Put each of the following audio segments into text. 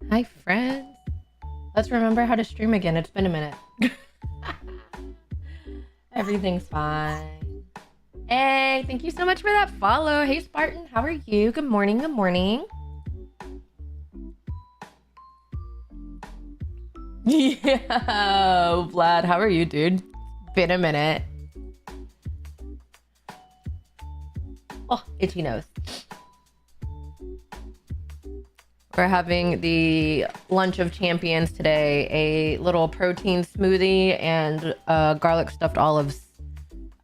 Hi, friends. Let's remember how to stream again. It's been a minute. Everything's fine. Hey, thank you so much for that follow. Hey, Spartan, how are you? Good morning. Good morning. Yeah, Vlad, how are you, dude? Been a minute. Oh, itchy nose. We're having the lunch of champions today. A little protein smoothie and garlic stuffed olives.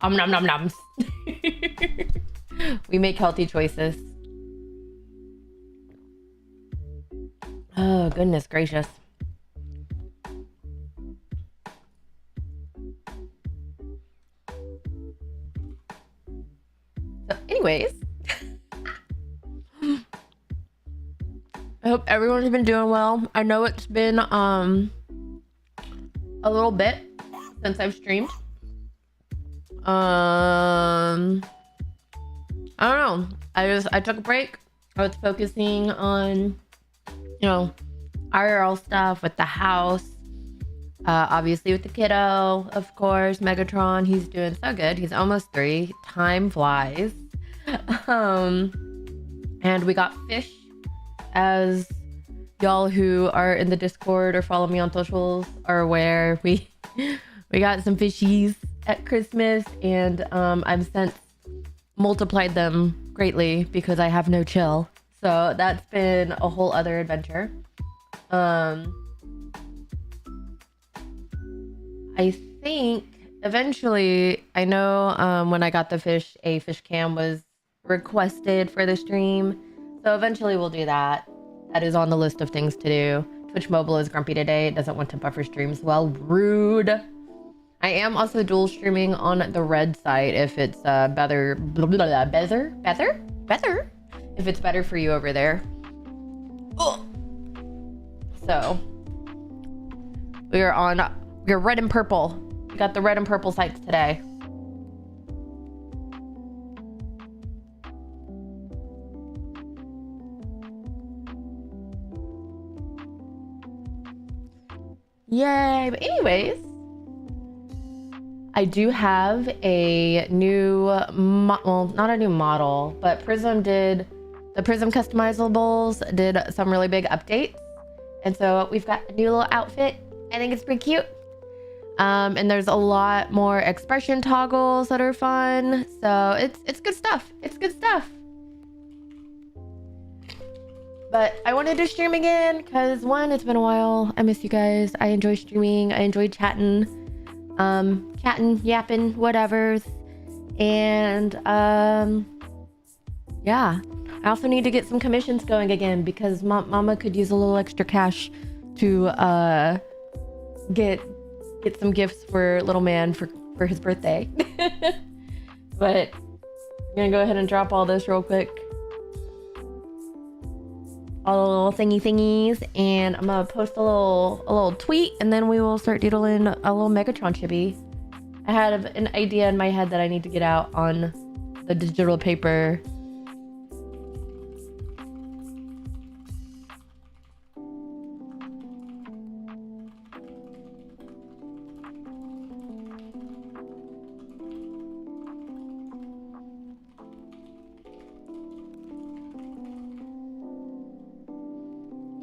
Nom nom noms. We make healthy choices. Oh, goodness gracious. So, anyways, I hope everyone's been doing well. I know it's been a little bit since I've streamed. I don't know. I took a break. I was focusing on, IRL stuff with the house. Obviously with the kiddo, of course. Megatron, he's doing so good. He's almost 3. Time flies. And we got fish, as y'all who are in the Discord or follow me on socials are aware. We got some fishies at Christmas, and I've since multiplied them greatly because I have no chill. So that's been a whole other adventure. I think eventually, I know when I got the fish, a fish cam was requested for the stream. So eventually we'll do that. That is on the list of things to do. Twitch Mobile is grumpy today. It doesn't want to buffer streams. Well, rude. I am also dual streaming on the red site if it's better, if it's better for you over there. Ugh. So we're red and purple. We got the red and purple sites today. Yay. But anyways, I do have a new, well, not a new model, but the Prism customizables did some really big updates. And so we've got a new little outfit. I think it's pretty cute. And there's a lot more expression toggles that are fun. So it's good stuff. It's good stuff. But I wanted to stream again because, one, it's been a while. I miss you guys. I enjoy streaming. I enjoy chatting, yapping, whatever's. And yeah, I also need to get some commissions going again because mama could use a little extra cash to get some gifts for little man for his birthday. But I'm gonna go ahead and drop all this real quick. All the little thingies, and I'm gonna post a little tweet, and then we will start doodling a little Megatron chibi. I had an idea in my head that I need to get out on the digital paper.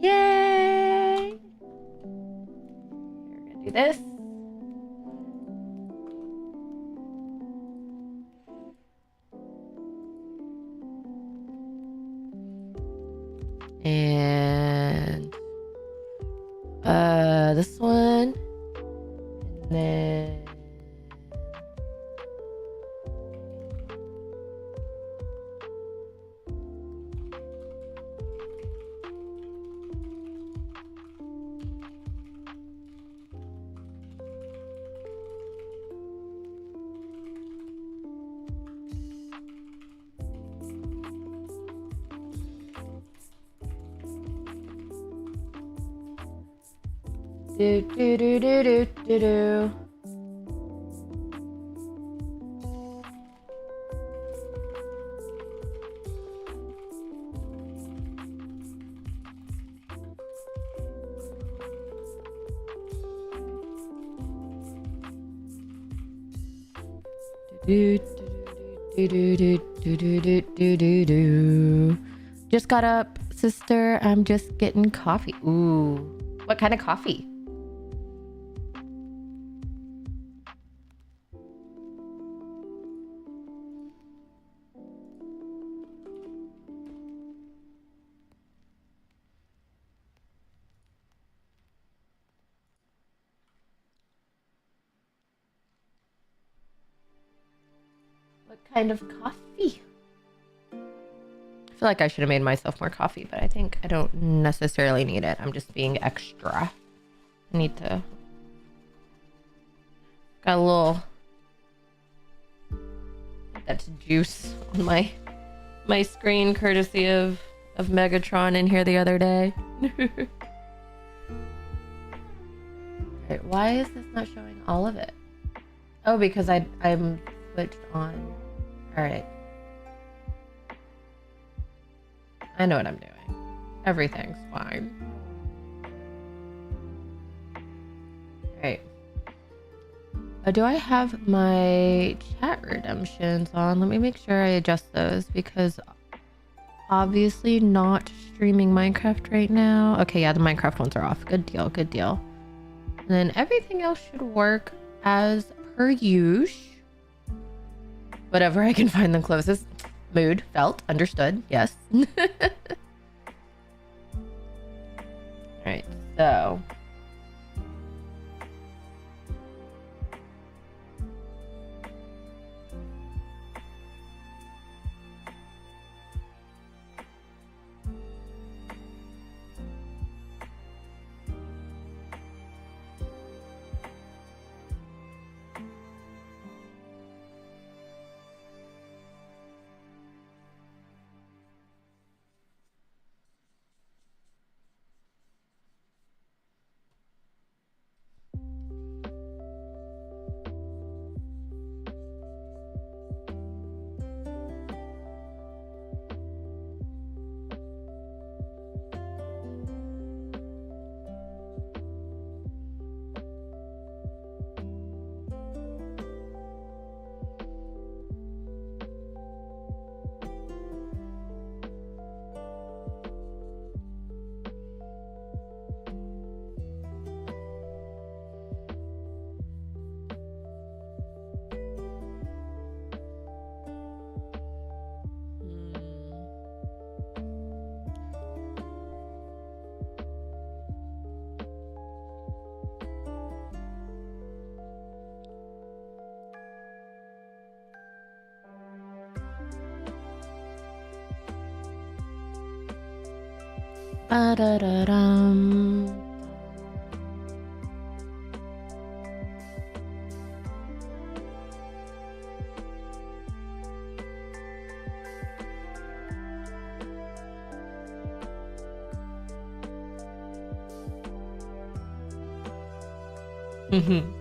Yay! We're gonna do this. And this one. And then do do do do do do do. Just got up, sister. I'm just getting coffee. Ooh, what kind of coffee? What kind of coffee? I feel like I should have made myself more coffee, but I think I don't necessarily need it. I'm just being extra. I need to... Got a little... That's juice on my screen, courtesy of Megatron in here the other day. Alright, why is this not showing all of it? Oh, because I'm switched on. Alright. I know what I'm doing. Everything's fine. Alright. Do I have my chat redemptions on? Let me make sure I adjust those because obviously not streaming Minecraft right now. Okay, yeah, the Minecraft ones are off. Good deal, good deal. And then everything else should work as per usual. Whatever I can find the closest. Mood, felt, understood, yes. Alright, so... Ba-da-da-dum. Mm-hmm.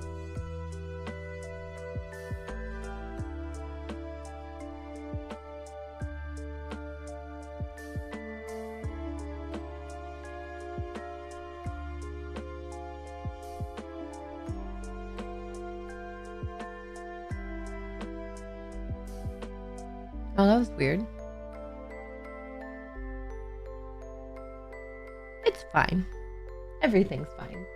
Oh, that was weird. It's fine. Everything's fine.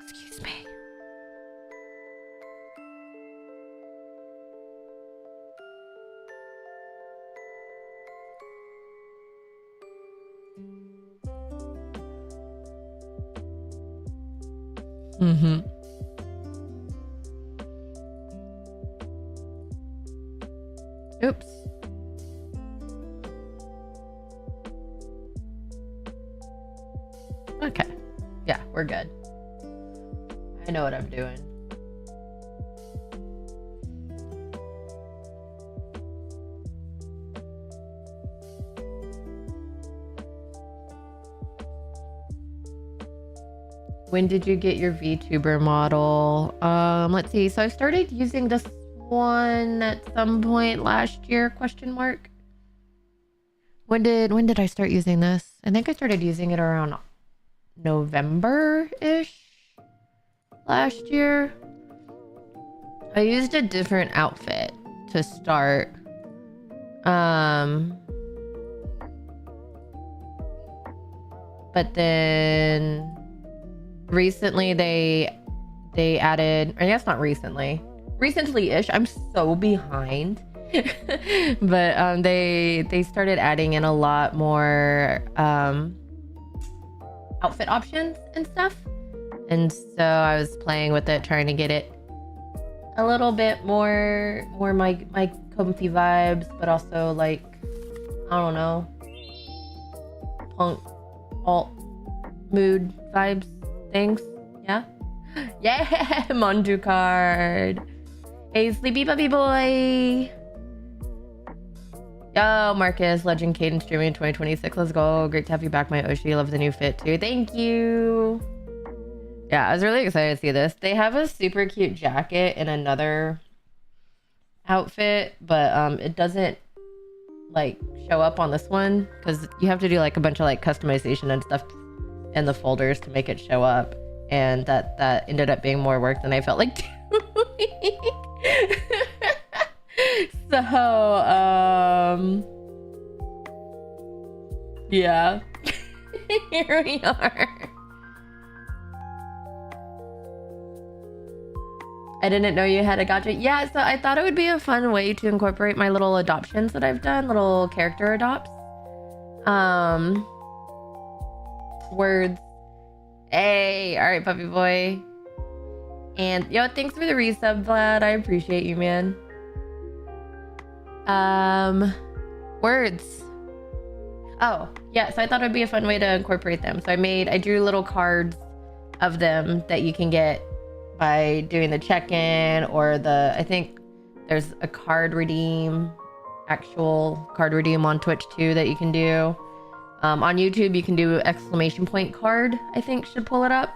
Excuse me. Mm-hmm. Oops. Okay. Yeah, we're good. I know what I'm doing. When did you get your VTuber model? Let's see. So I started using this one at some point last year, question mark. When did I start using this? I think I started using it around November-ish last year. I used a different outfit to start. But then recently they added, I guess not recently-ish. I'm so behind. But they started adding in a lot more outfit options and stuff. And so I was playing with it, trying to get it a little bit more my comfy vibes, but also like, I don't know, punk alt mood vibes things. Yeah. Yeah, Mondu card. Hey, sleepy puppy boy. Yo, Marcus, Legend Cadence streaming in 2026. Let's go. Great to have you back, my Oshi. Love the new fit too. Thank you. Yeah, I was really excited to see this. They have a super cute jacket in another outfit, but it doesn't like show up on this one because you have to do like a bunch of like customization and stuff in the folders to make it show up, and that ended up being more work than I felt like doing. So yeah. Here we are. I didn't know you had a gacha. Yeah, so I thought it would be a fun way to incorporate my little adoptions that I've done, little character adopts. Words. Hey, all right, puppy boy. And yo, thanks for the resub, Vlad. I appreciate you, man. Words. Oh, yeah, so I thought it would be a fun way to incorporate them. So I drew little cards of them that you can get by doing the check-in, or I think there's a actual card redeem on Twitch too that you can do. On YouTube, you can do exclamation point card, I think should pull it up.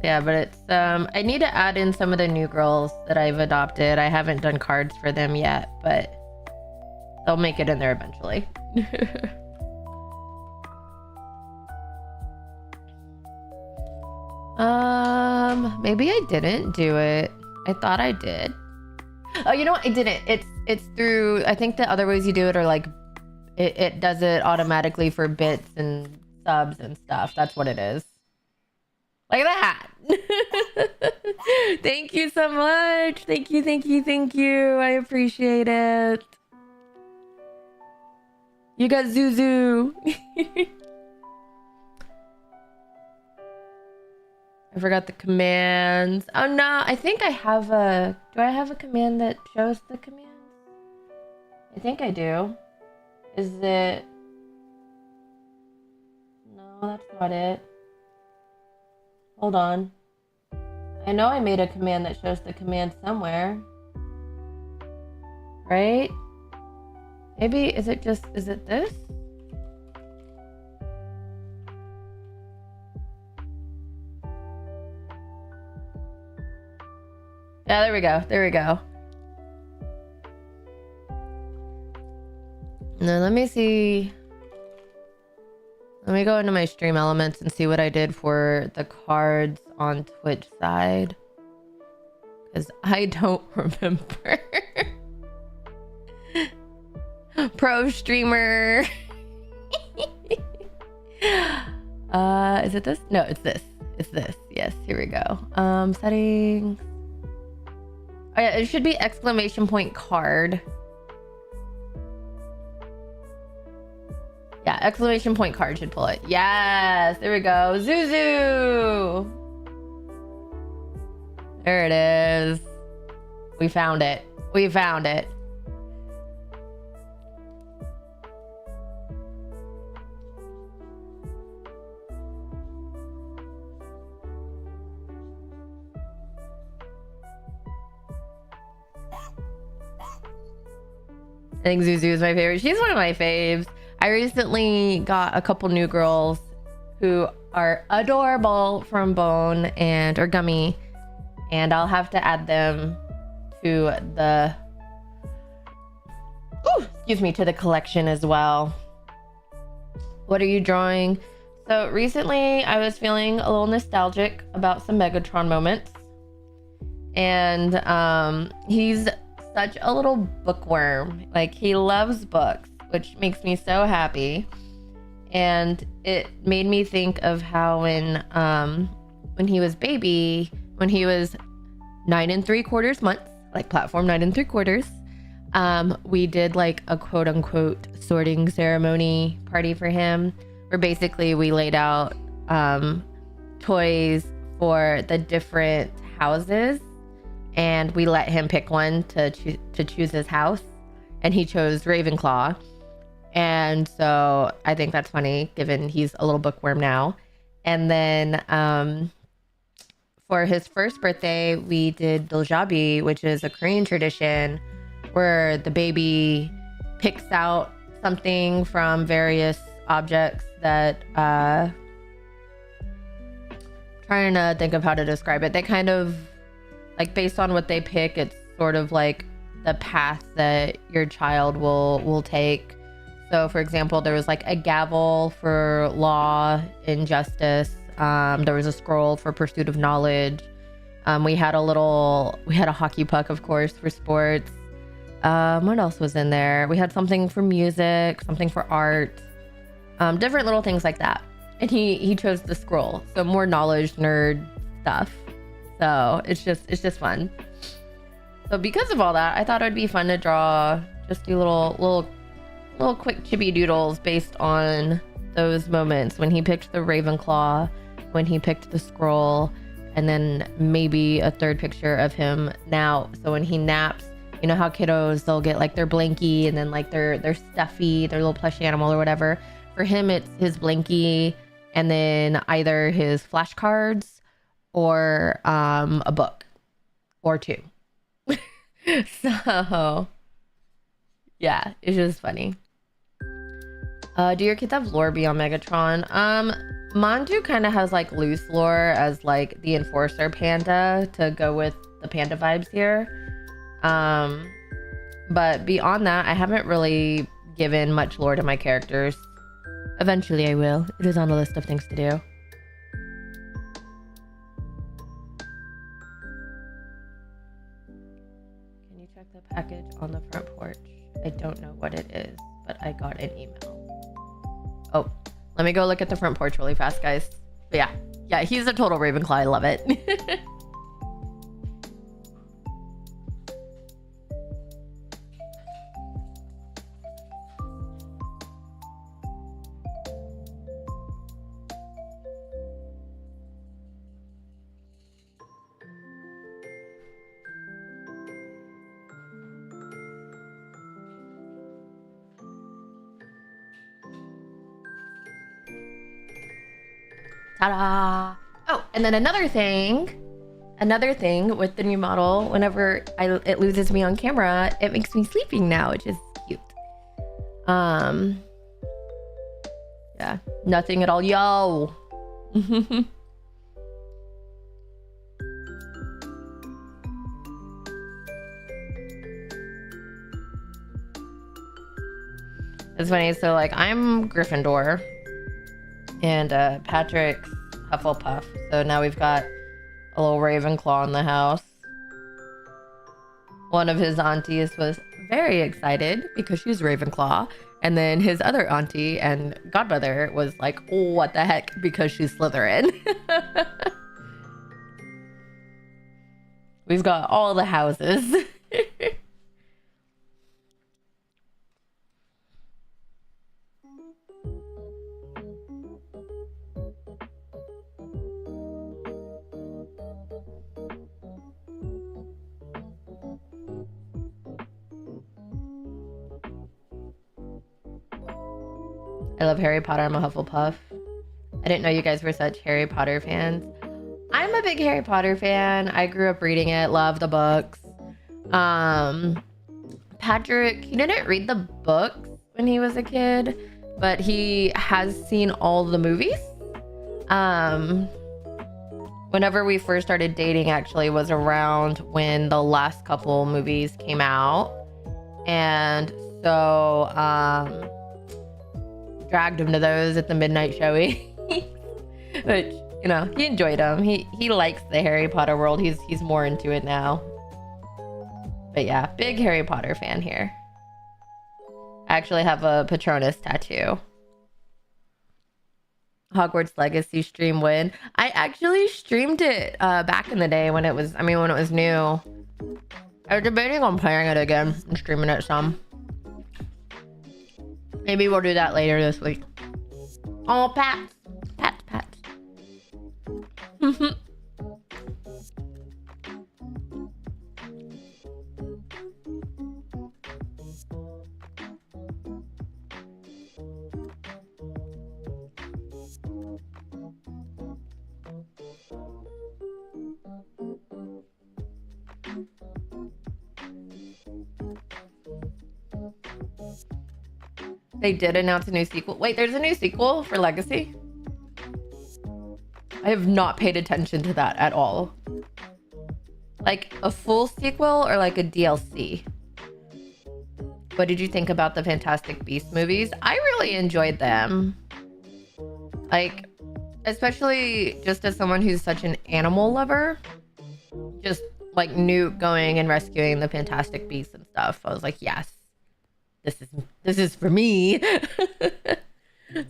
Yeah, but it's I need to add in some of the new girls that I've adopted. I haven't done cards for them yet, but they'll make it in there eventually. Maybe I didn't do it. I thought I did. Oh, you know what? I didn't. It's through, I think the other ways you do it are like it does it automatically for bits and subs and stuff. That's what it is. Like that. Thank you so much. Thank you. I appreciate it. You got Zuzu. I forgot the commands. Oh no, I think I have do I have a command that shows the commands? I think I do. Is it? No, that's not it. Hold on. I know I made a command that shows the command somewhere. Right? Maybe, is it this? Yeah, there we go. Now let me see. Let me go into my stream elements and see what I did for the cards on Twitch side, because I don't remember. Pro streamer. Is it this? No, it's this. Yes, here we go. Settings. Oh yeah, it should be exclamation point card. Yeah, exclamation point card should pull it. Yes, there we go. Zuzu. There it is. We found it. I think Zuzu is my favorite. She's one of my faves. I recently got a couple new girls who are adorable from Bone and or Gummy, and I'll have to add them to the to the collection as well. What are you drawing? So recently I was feeling a little nostalgic about some Megatron moments, and he's such a little bookworm. Like, he loves books, which makes me so happy. And it made me think of how when he was baby, when he was 9 3/4 months, like platform 9 3/4, we did like a quote unquote sorting ceremony party for him, where basically we laid out toys for the different houses, and we let him pick one to choose his house, and he chose Ravenclaw. And so I think that's funny, given he's a little bookworm now. And then for his first birthday, we did Doljabi, which is a Korean tradition where the baby picks out something from various objects that trying to think of how to describe it. They kind of, like, based on what they pick, it's sort of like the path that your child will take. So for example, there was like a gavel for law and justice. There was a scroll for pursuit of knowledge. We had a hockey puck, of course, for sports. What else was in there? We had something for music, something for art, different little things like that. And he chose the scroll, so more knowledge nerd stuff. So it's just fun. So because of all that, I thought it'd be fun to just do little quick chibi doodles based on those moments when he picked the Ravenclaw, when he picked the scroll, and then maybe a third picture of him now. So when he naps, you know how kiddos, they'll get like their blankie and then like their stuffy, their little plush animal or whatever. For him, it's his blankie and then either his flashcards or a book or two. So yeah, it's just funny. Do your kids have lore beyond Megatron? Mandu kind of has like loose lore as like the enforcer panda to go with the panda vibes here. But beyond that, I haven't really given much lore to my characters. Eventually I will. It is on the list of things to do. Can you check the package on the front porch? I don't know what it is, but I got an email. Oh, let me go look at the front porch really fast, guys. But yeah, he's a total Ravenclaw. I love it. Ta-da! Oh, and then another thing with the new model, whenever it loses me on camera, it makes me sleeping now, which is cute. Yeah, nothing at all. Yo. It's funny. So like, I'm Gryffindor. And Patrick's Hufflepuff. So now we've got a little Ravenclaw in the house. One of his aunties was very excited because she's Ravenclaw. And then his other auntie and godmother was like, oh, what the heck, because she's Slytherin. We've got all the houses. I love Harry Potter. I'm a Hufflepuff. I didn't know you guys were such Harry Potter fans. I'm a big Harry Potter fan. I grew up reading it, love the books. Patrick, he didn't read the books when he was a kid, but he has seen all the movies. Whenever we first started dating, actually, was around when the last couple movies came out. And so, dragged him to those at the midnight showing. Which, you know, he enjoyed them. He likes the Harry Potter world. He's more into it now. But yeah, big Harry Potter fan here. I actually have a Patronus tattoo. Hogwarts Legacy stream when I actually streamed it back in the day when it was new. I was debating on playing it again and streaming it some. Maybe we'll do that later this week. Oh, Pat. They did announce a new sequel. Wait, there's a new sequel for Legacy? I have not paid attention to that at all. Like a full sequel or like a DLC? What did you think about the Fantastic Beasts movies? I really enjoyed them. Like, especially just as someone who's such an animal lover. Just like Newt going and rescuing the Fantastic Beasts and stuff. I was like, yes. This is for me.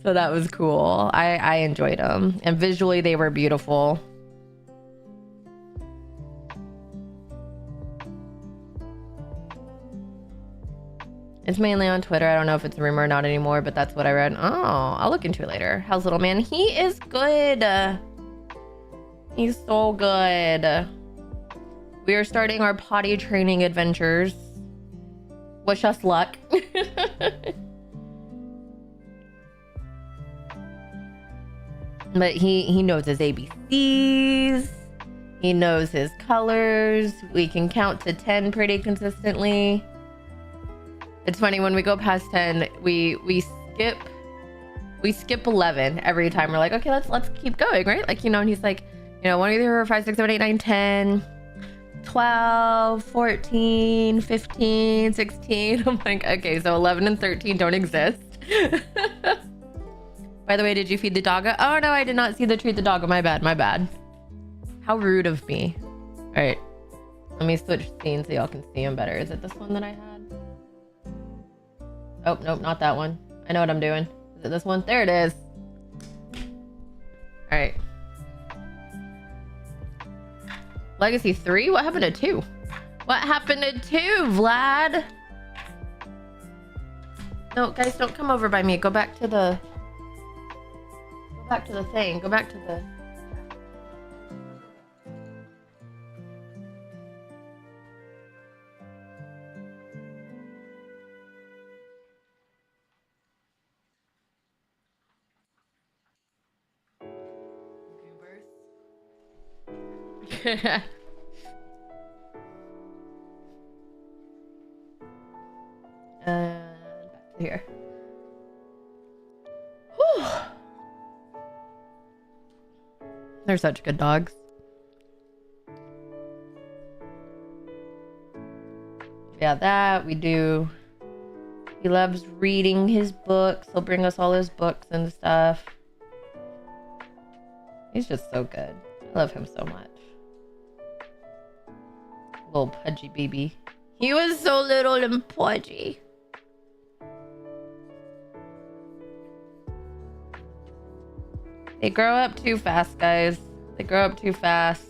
So that was cool. I enjoyed them, and visually they were beautiful. It's mainly on Twitter. I don't know if it's a rumor or not anymore, but that's what I read. Oh, I'll look into it later. How's little man? He is good. He's so good. We are starting our potty training adventures. Wish us luck. But he knows his ABCs. He knows his colors. We can count to 10 pretty consistently. It's funny, when we go past 10, we skip 11 every time. We're like, okay, let's keep going, right? Like, you know, and he's like, you know, 1, 2, 3, 4, 5, 6, 7, 8, 9, 10. 12, 14, 15, 16. I'm like, okay, so 11 and 13 don't exist. By the way, did you feed the doggo? Oh no, I did not see the treat the doggo. My bad. How rude of me. All right, let me switch scenes so y'all can see him better. Is it this one that I had? Oh, nope, not that one. I know what I'm doing. Is it this one? There it is. All right. Legacy 3? What happened to 2? What happened to 2, Vlad? No, guys, don't come over by me. Go back to the thing. Go back to the... Back to here. Whew. They're such good dogs. Yeah, that we do. He loves reading his books. He'll bring us all his books and stuff. He's just so good. I love him so much. Little pudgy baby. He was so little and pudgy. They grow up too fast, guys. They grow up too fast.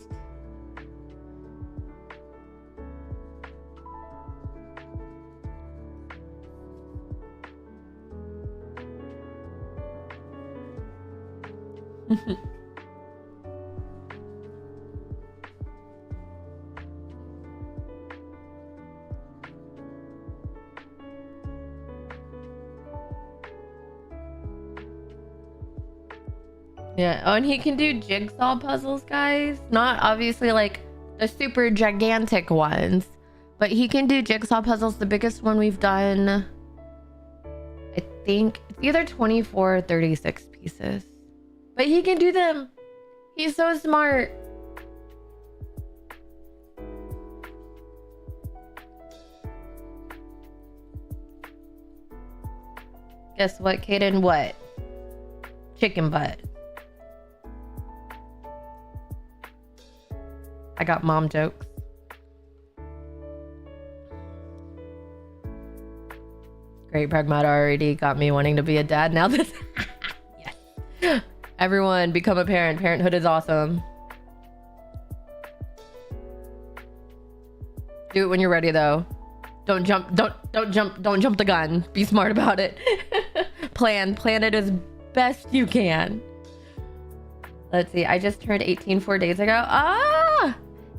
Yeah. Oh, and he can do jigsaw puzzles, guys. Not obviously like the super gigantic ones, But he can do jigsaw puzzles. The biggest one we've done, I think it's either 24 or 36 pieces. But he can do them. He's so smart. Guess what, Kaden? What? Chicken butt. I got mom jokes. Great Pragmata already got me wanting to be a dad now. This yes. Everyone become a parent. Parenthood is awesome. Do it when you're ready though. Don't jump the gun. Be smart about it. Plan it as best you can. Let's see. I just turned 18 4 days ago. Ah!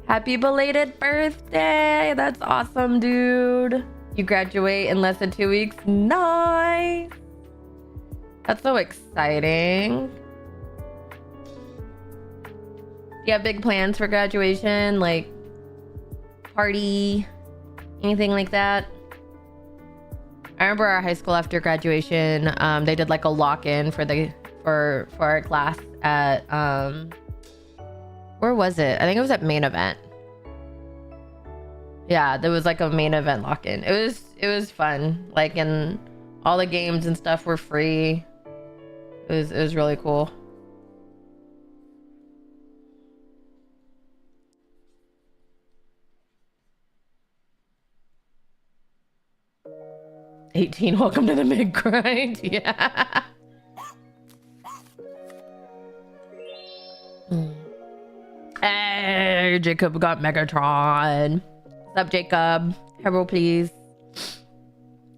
Happy belated birthday. That's awesome, dude. You graduate in less than 2 weeks. Nice. That's so exciting. Do you have big plans for graduation? Like party? Anything like that? I remember our high school after graduation, they did like a lock-in for our class at where was it? I think it was at Main Event. Yeah, there was like a Main Event lock-in. It was fun. Like, and all the games and stuff were free. It was really cool. "18, welcome to the mid grind." Yeah. Hey, Jacob got Megatron. What's up, Jacob? Hello, please.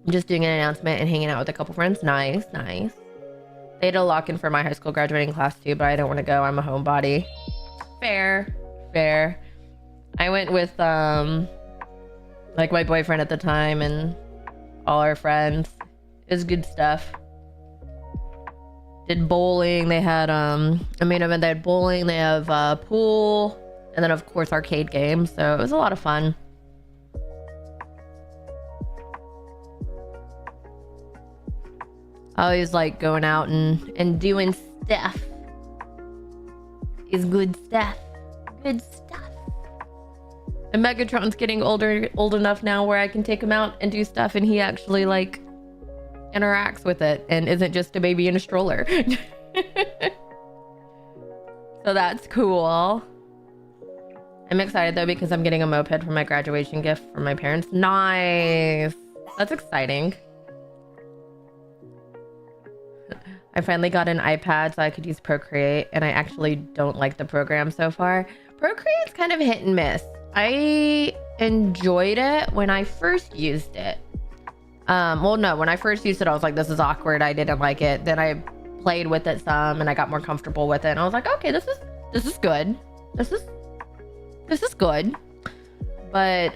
I'm just doing an announcement and hanging out with a couple friends. Nice. They had a lock-in for my high school graduating class too, but I don't want to go. I'm a homebody. Fair. I went with like my boyfriend at the time and all our friends. It was good stuff. Did bowling. They had a Main Event. They had bowling. They have pool, and then of course arcade games. So it was a lot of fun. I always like going out and doing stuff. Is good stuff. Good stuff. And Megatron's getting old enough now where I can take him out and do stuff, and he actually like interacts with it and isn't just a baby in a stroller. So that's cool. I'm excited though because I'm getting a moped for my graduation gift from my parents. Nice. That's exciting. I finally got an iPad so I could use Procreate, and I actually don't like the program so far. Procreate's kind of hit and miss. I enjoyed it when I first used it. Well, no, when I first used it, I was like, this is awkward. I didn't like it. Then I played with it some and I got more comfortable with it. And I was like, okay, this is good. This is good. But,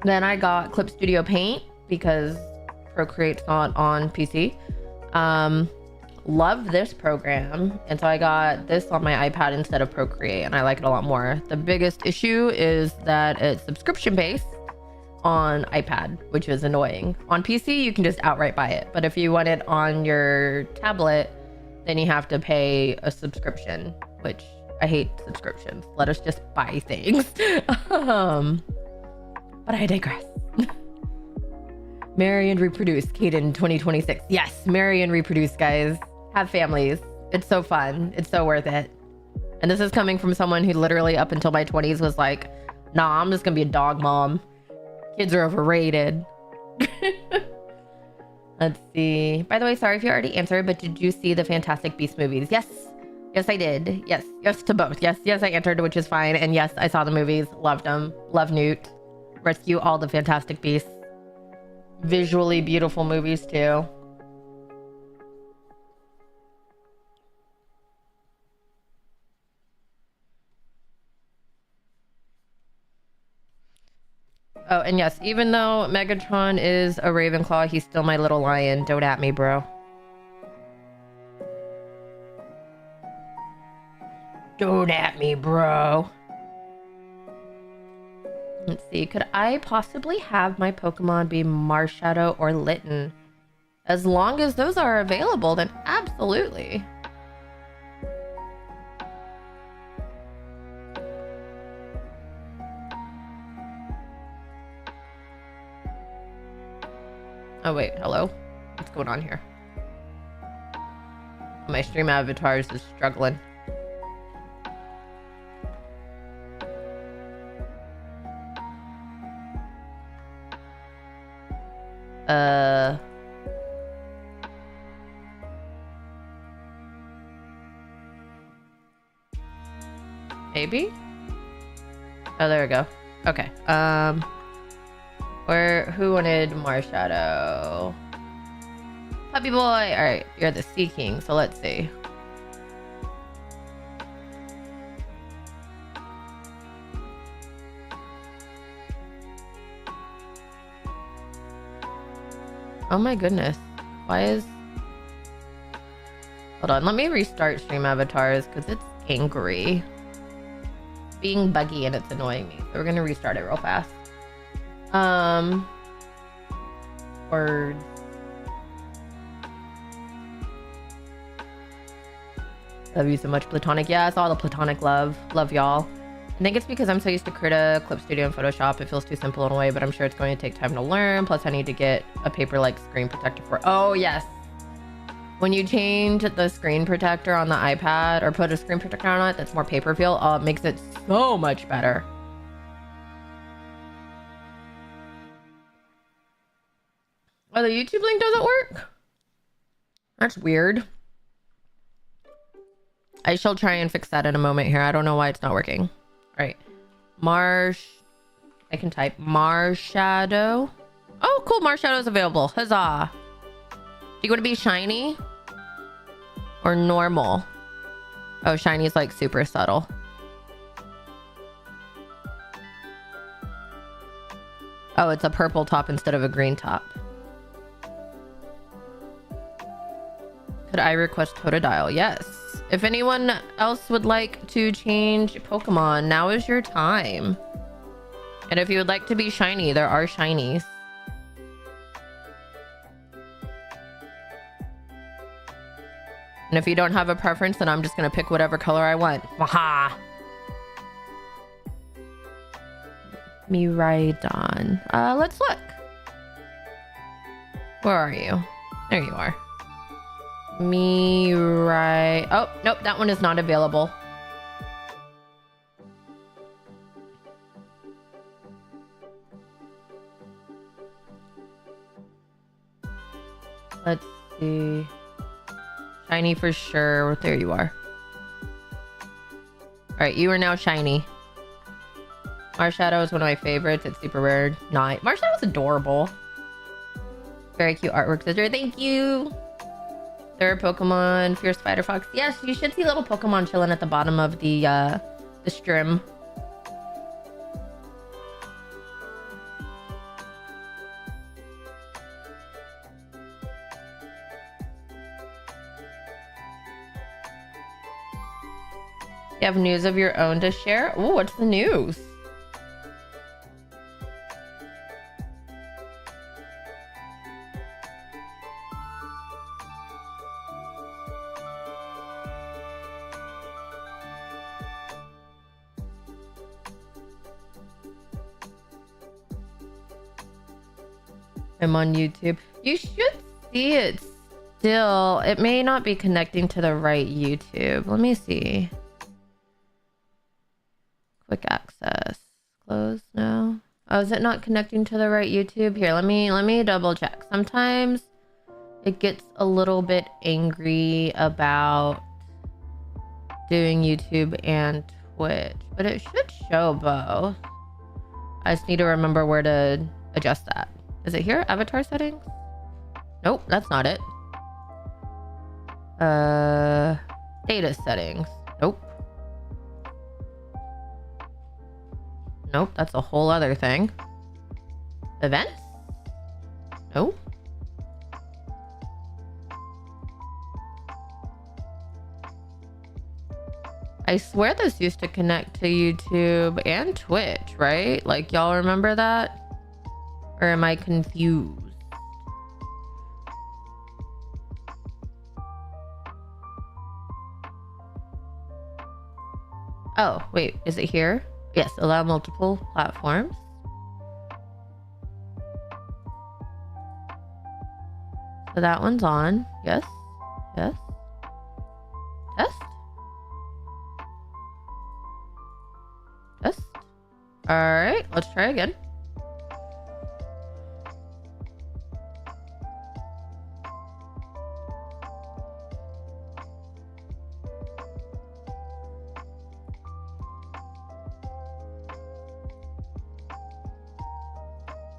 then I got Clip Studio Paint because Procreate's not on PC. Love this program, and so I got this on my iPad instead of Procreate, and I like it a lot more. The biggest issue is that it's subscription based on iPad, which is annoying. On PC you can just outright buy it, but if you want it on your tablet, then you have to pay a subscription, which I hate subscriptions. Let us just buy things. But I digress. Marry and reproduce, Kaden 2026. Yes, marry and reproduce, guys. Have families. It's so fun. It's so worth it. And this is coming from someone who literally up until my 20s was like, nah, I'm just gonna be a dog mom. Kids are overrated. Let's see. By the way, sorry if you already answered, but did you see the Fantastic Beasts movies? Yes. Yes, I did. Yes to both. Yes, I answered, which is fine. And yes, I saw the movies. Loved them. Love Newt. Rescue all the Fantastic Beasts. Visually beautiful movies too. Oh, and yes, even though Megatron is a Ravenclaw, he's still my little lion. Don't at me, bro. Don't at me, bro. Let's see. Could I possibly have my Pokemon be Marshadow or Litten? As long as those are available, then absolutely. Oh, wait. Hello? What's going on here? My stream avatars is struggling. Maybe? Oh, there we go. Okay. Who wanted Marshadow? Puppy boy! Alright, you're the Sea King, so let's see. Oh my goodness. Why is... Hold on, let me restart stream avatars because it's angry. Being buggy and it's annoying me. So we're gonna restart it real fast. Words. Love you so much, Platonic. Yeah, it's all the Platonic love. Love y'all. I think it's because I'm so used to Krita, Clip Studio, and Photoshop. It feels too simple in a way, but I'm sure it's going to take time to learn. Plus, I need to get a paper-like screen protector for... Oh, yes. When you change the screen protector on the iPad or put a screen protector on it that's more paper feel, it makes it so much better. Oh, the YouTube link doesn't work? That's weird. I shall try and fix that in a moment here. I don't know why it's not working. All right. I can type Marshadow. Oh, cool. Marshadow is available. Huzzah. Do you want to be shiny? Or normal? Oh, shiny is like super subtle. Oh, it's a purple top instead of a green top. Could I request Totodile? Yes. If anyone else would like to change Pokemon, now is your time. And if you would like to be shiny, there are shinies. And if you don't have a preference, then I'm just going to pick whatever color I want. Waha! Miraidon. Let's look. Where are you? There you are. Oh, nope, that one is not available. Let's see. Shiny for sure. There you are. Alright, you are now shiny. Marshadow is one of my favorites. It's super rare. Marshadow's adorable. Very cute artwork, sister. Thank you. Third Pokemon, Fierce Spider Fox. Yes, you should see little Pokemon chilling at the bottom of the strim. You have news of your own to share? Ooh, what's the news? I'm on YouTube. You should see it still. It may not be connecting to the right YouTube. Let me see. Quick access. Close now. Oh, is it not connecting to the right YouTube? Here, let me double check. Sometimes it gets a little bit angry about doing YouTube and Twitch, but it should show both. I just need to remember where to adjust that. Is it here? Avatar settings? Nope, that's not it. Data settings. Nope. Nope, that's a whole other thing. Events? Nope. I swear this used to connect to YouTube and Twitch, right? Like, y'all remember that? Or am I confused? Oh, wait, is it here? Yes, allow multiple platforms. So that one's on. Yes. Yes. Test. Test. All right, let's try again.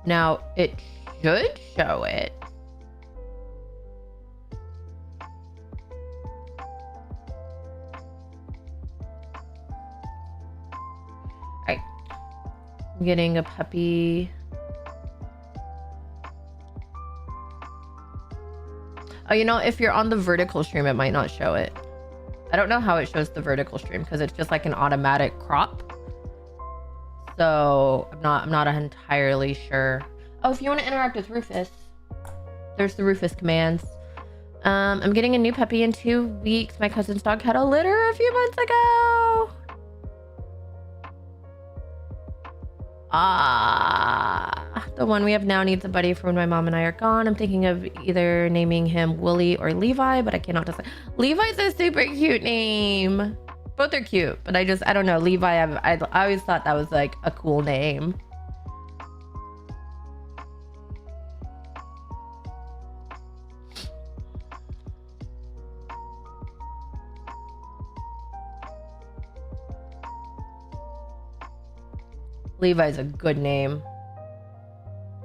Now it should show it. Alright. I'm getting a puppy. Oh, you know, if you're on the vertical stream, it might not show it. I don't know how it shows the vertical stream because it's just like an automatic crop. So I'm not entirely sure. Oh, if you want to interact with Rufus, there's the Rufus commands. I'm getting a new puppy in 2 weeks. My cousin's dog had a litter a few months ago. The one we have now needs a buddy for when my mom and I are gone. I'm thinking of either naming him Willie or Levi, but I cannot decide. Levi's a super cute name. Both are cute, but I don't know. Levi, I always thought that was like a cool name. Levi's a good name.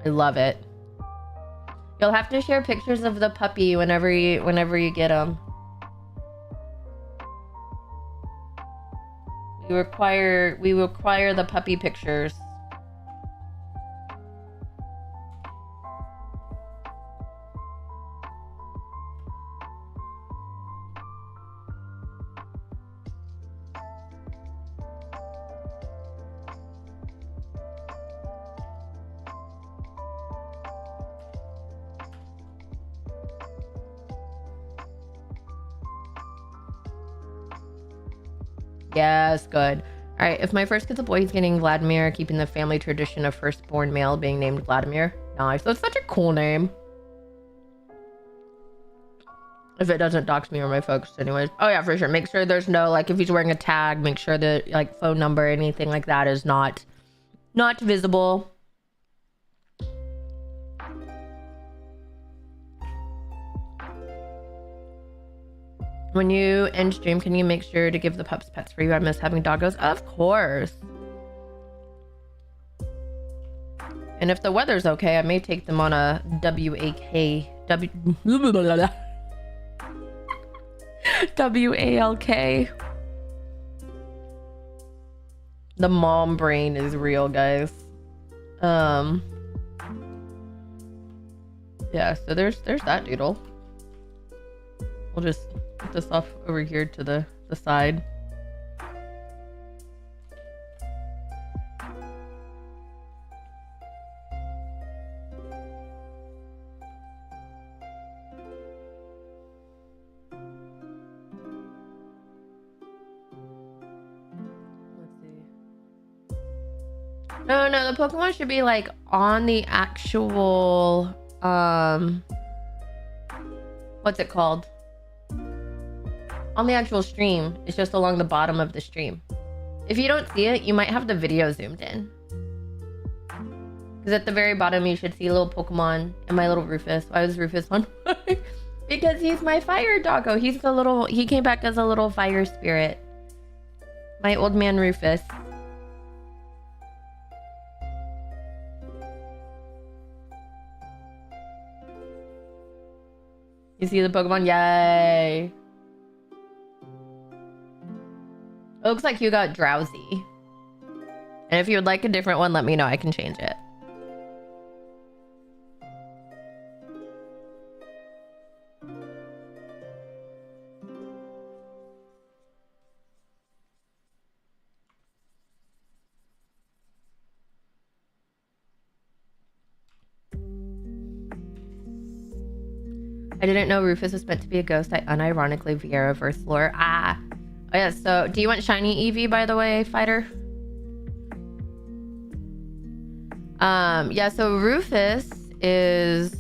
I love it. You'll have to share pictures of the puppy whenever you get them. We require the puppy pictures. Yes, good. All right, if my first kid's a boy, he's getting Vladimir, keeping the family tradition of firstborn male being named Vladimir. Nice. That's such a cool name. If it doesn't dox me or my folks anyways. Oh yeah, for sure. Make sure there's no, like, if he's wearing a tag, make sure that, like, phone number, anything like that is not visible. When you end stream, can you make sure to give the pups pets for you? I miss having doggos. Of course. And if the weather's okay, I may take them on a WALK. The mom brain is real, guys. Yeah, so there's that doodle. We'll just put this off over here to the side. Let's see. No, the Pokemon should be like on the actual what's it called? On the actual stream. It's just along the bottom of the stream. If you don't see it, you might have the video zoomed in. Because at the very bottom, you should see a little Pokemon and my little Rufus. Why was Rufus on? Because he's my fire doggo. He came back as a little fire spirit. My old man Rufus. You see the Pokemon? Yay! It looks like you got drowsy. And if you would like a different one, let me know. I can change it. I didn't know Rufus was meant to be a ghost. I unironically Vieira versus lore. Ah. Oh yeah, so do you want shiny Eevee, by the way, fighter? Yeah, so Rufus is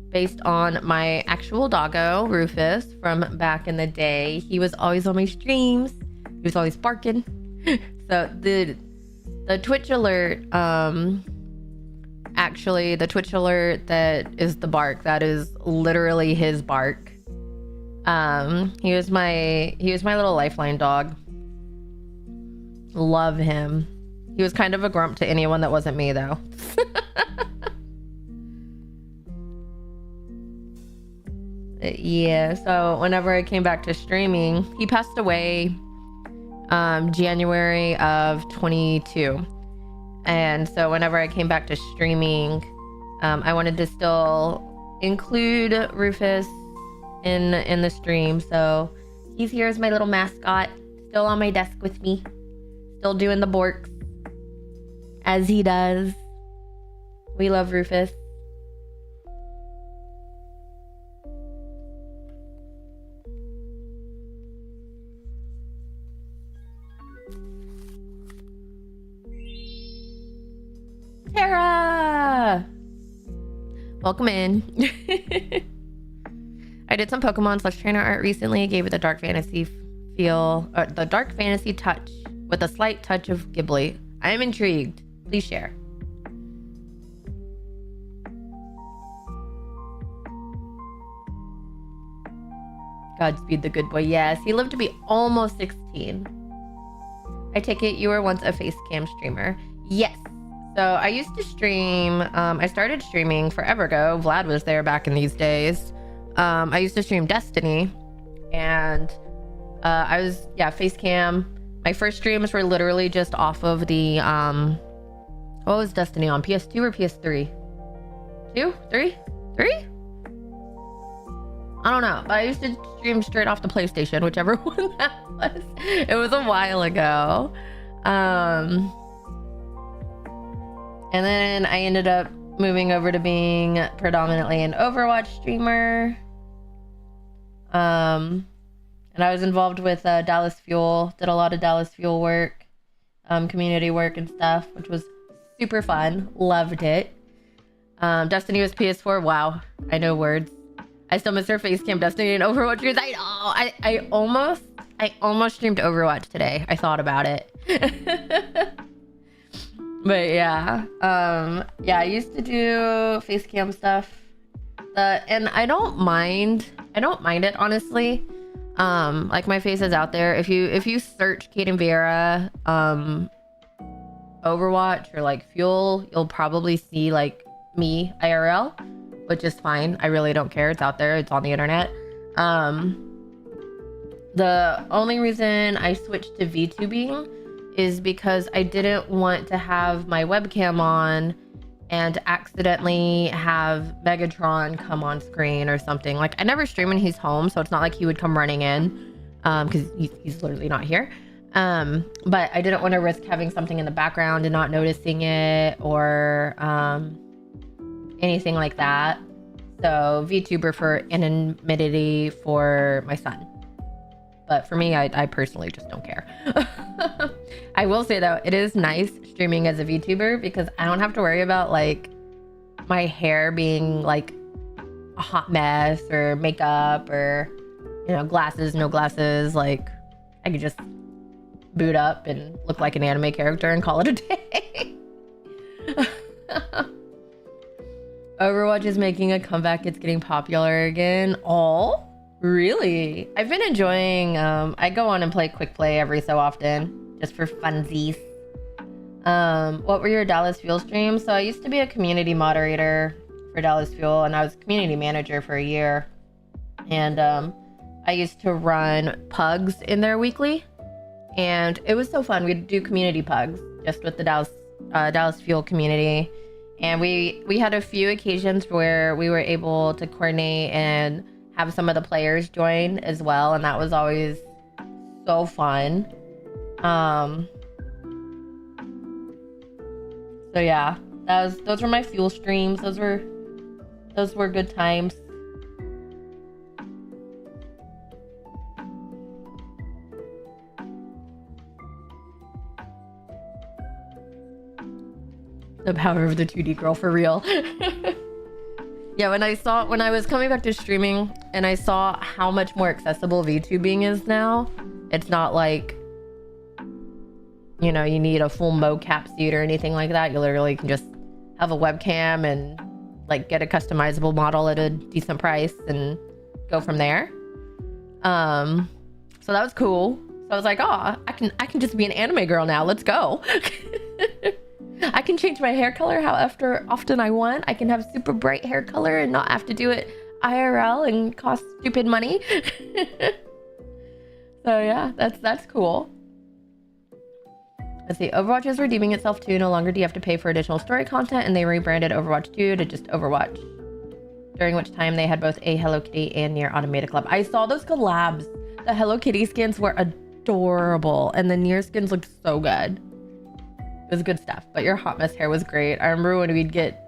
based on my actual doggo, Rufus, from back in the day. He was always on my streams. He was always barking. So the Twitch alert, actually the Twitch alert that is the bark, that is literally his bark. He was my little lifeline dog. Love him. He was kind of a grump to anyone that wasn't me, though. Yeah, so whenever I came back to streaming, he passed away January of 22. And so whenever I came back to streaming, I wanted to still include Rufus in the stream. So he's here as my little mascot, still on my desk with me, still doing the borks as he does. We love Rufus. Tara! Welcome in. I did some Pokemon / trainer art recently. Gave it the dark fantasy feel, the dark fantasy touch with a slight touch of Ghibli. I am intrigued. Please share. Godspeed the good boy. Yes, he lived to be almost 16. I take it you were once a face cam streamer. Yes. So I used to stream, I started streaming forever ago. Vlad was there back in these days. I used to stream Destiny, and I was, face cam. My first streams were literally just off of the, what was Destiny on? PS2 or PS3? 2? 3? 3? I don't know, but I used to stream straight off the PlayStation, whichever one that was. It was a while ago. And then I ended up moving over to being predominantly an Overwatch streamer. And I was involved with Dallas Fuel, did a lot of Dallas Fuel work, community work and stuff, which was super fun. Loved it. Destiny was PS4. Wow, I know words. I still miss her face cam Destiny and Overwatch. I almost streamed Overwatch today. I thought about it. But yeah, I used to do face cam stuff, and I don't mind it, honestly. Like, my face is out there. If you search Kaden Vieira, Overwatch or like Fuel, you'll probably see like me IRL, which is fine. I really don't care. It's out there. It's on the internet. The only reason I switched to VTubing is because I didn't want to have my webcam on and accidentally have Megatron come on screen or something. Like, I never stream when he's home, so it's not like he would come running in, because he's literally not here. But I didn't want to risk having something in the background and not noticing it, or anything like that. So VTuber for anonymity for my son. But for me, I personally just don't care. I will say, though, it is nice streaming as a VTuber because I don't have to worry about like my hair being like a hot mess or makeup or, glasses, no glasses. Like, I could just boot up and look like an anime character and call it a day. Overwatch is making a comeback. It's getting popular again. Oh, really? I've been enjoying, I go on and play quick play every so often just for funsies. What were your Dallas Fuel streams? So I used to be a community moderator for Dallas Fuel, and I was community manager for a year. And I used to run pugs in there weekly, and it was so fun. We'd do community pugs just with the Dallas Fuel community. And we had a few occasions where we were able to coordinate and have some of the players join as well, and that was always so fun. So yeah, those were my Fuel streams. Those were good times. The power of the 2D girl for real. Yeah, when I was coming back to streaming and I saw how much more accessible VTubing is now, it's not like, you know, you need a full mocap suit or anything like that. You literally can just have a webcam and like get a customizable model at a decent price and go from there. So that was cool. So I was like, oh, I can just be an anime girl now. Let's go. I can change my hair color however often I want. I can have super bright hair color and not have to do it IRL and cost stupid money. So yeah, that's cool. Let's see. Overwatch is redeeming itself too. No longer do you have to pay for additional story content, and they rebranded Overwatch 2 to just Overwatch. During which time they had both a Hello Kitty and Nier Automata collab. I saw those collabs. The Hello Kitty skins were adorable, and the Nier skins looked so good. It was good stuff, but your hot mess hair was great. I remember when we'd get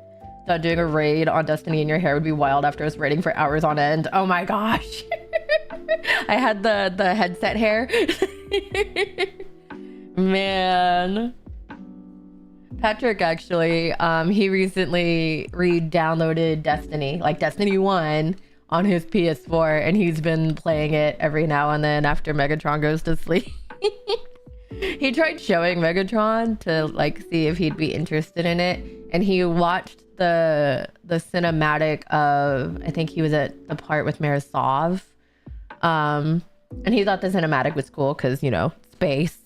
done doing a raid on Destiny and your hair would be wild after I was raiding for hours on end. Oh my gosh. I had the headset hair. Man. Patrick actually, he recently re-downloaded Destiny, like Destiny 1 on his PS4, and he's been playing it every now and then after Megatron goes to sleep. He tried showing Megatron to like see if he'd be interested in it, and he watched the cinematic of, I think he was at the part with Marisov, and he thought the cinematic was cool because, you know, space.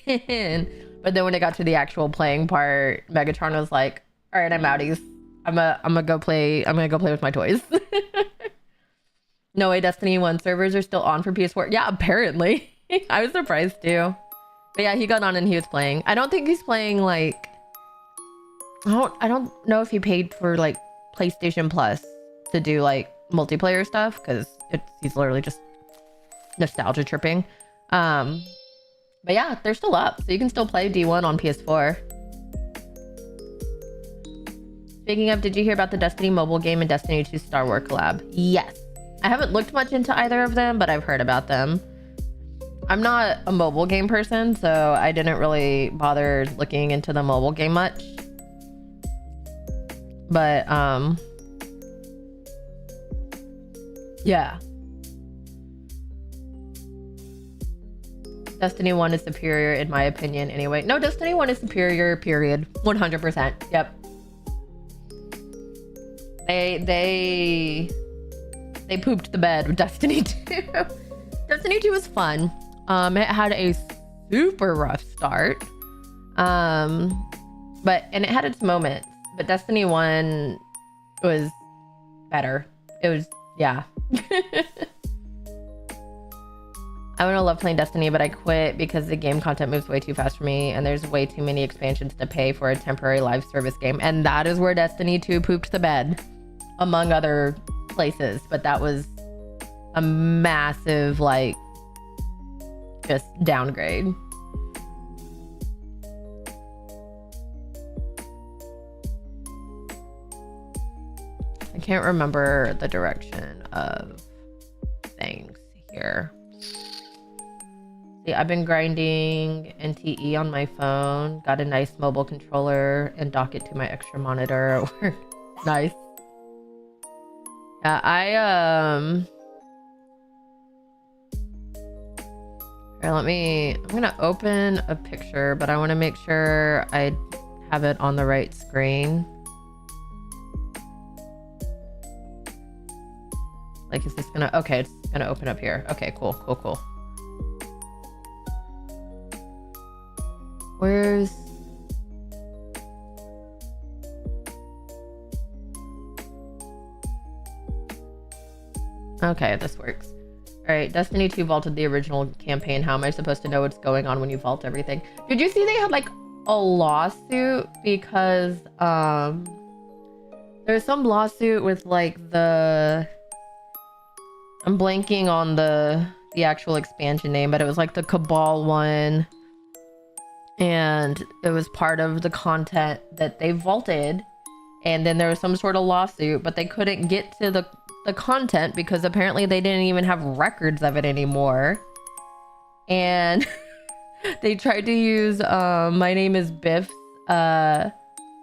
But then when it got to the actual playing part, Megatron was like, all right, I'm outies. I'm gonna go play with my toys. No way, Destiny 1 servers are still on for PS4. Yeah, apparently. I was surprised too. But yeah, he got on and he was playing. I don't think he's playing like, I don't know if he paid for like PlayStation Plus to do like multiplayer stuff, because he's literally just nostalgia tripping. But yeah, they're still up, so you can still play D1 on PS4. Speaking of, did you hear about the Destiny mobile game and Destiny 2 Star Wars collab? Yes. I haven't looked much into either of them, but I've heard about them. I'm not a mobile game person, so I didn't really bother looking into the mobile game much. But, yeah. Destiny 1 is superior in my opinion anyway. No, Destiny 1 is superior, period. 100%. Yep. They pooped the bed with Destiny 2. Destiny 2 was fun. It had a super rough start. And it had its moments. But Destiny 1 was better. It was, yeah. I would have loved playing Destiny, but I quit because the game content moves way too fast for me, and there's way too many expansions to pay for a temporary live service game. And that is where Destiny 2 pooped the bed, among other places. But that was a massive, like, just downgrade. I can't remember the direction of things here. See, I've been grinding NTE on my phone, got a nice mobile controller, and dock it to my extra monitor at work. Nice. Yeah, here, I'm gonna open a picture, but I want to make sure I have it on the right screen. Like, is this gonna, okay, it's gonna open up here. Okay, cool. Where's... Okay, this works. Alright, Destiny 2 vaulted the original campaign. How am I supposed to know what's going on when you vault everything? Did you see they had, like, a lawsuit? Because, there's some lawsuit with, like, the... I'm blanking on the actual expansion name, but it was, like, the Cabal one. And it was part of the content that they vaulted, and then there was some sort of lawsuit, but they couldn't get to the content because apparently they didn't even have records of it anymore. And they tried to use My Name is Biff's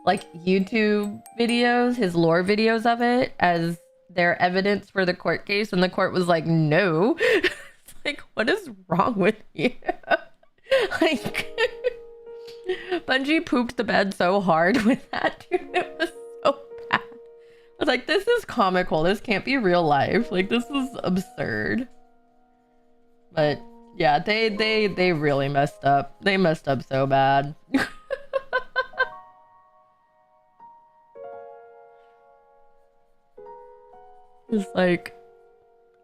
like YouTube videos, his lore videos of it as their evidence for the court case, and the court was like, no. It's like, what is wrong with you? Like, Bungie pooped the bed so hard with that, dude. It was so bad. I was like, this is comical. This can't be real life. Like, this is absurd. But yeah, they really messed up. They messed up so bad. It's like,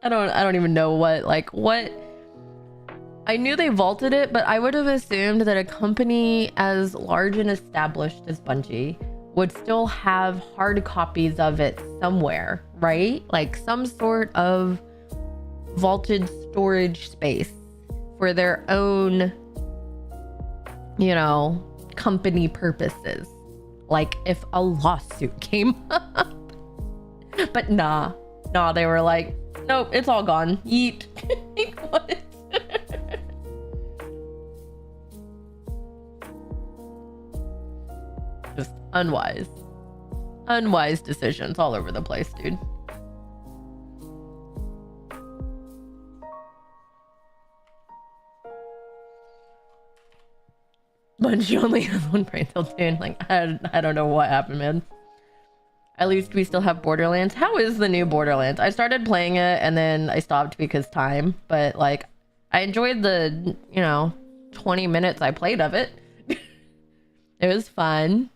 I don't even know what I knew they vaulted it, but I would have assumed that a company as large and established as Bungie would still have hard copies of it somewhere, right? Like some sort of vaulted storage space for their own, you know, company purposes. Like if a lawsuit came up. But nah, they were like, nope, it's all gone. Yeet. Like, what? Just unwise decisions all over the place, dude. Bungie only has one brain cell, dude. Like, I don't know what happened, man. At least we still have Borderlands. How is the new Borderlands? I started playing it and then I stopped because time, but like I enjoyed the, 20 minutes I played of it. It was fun.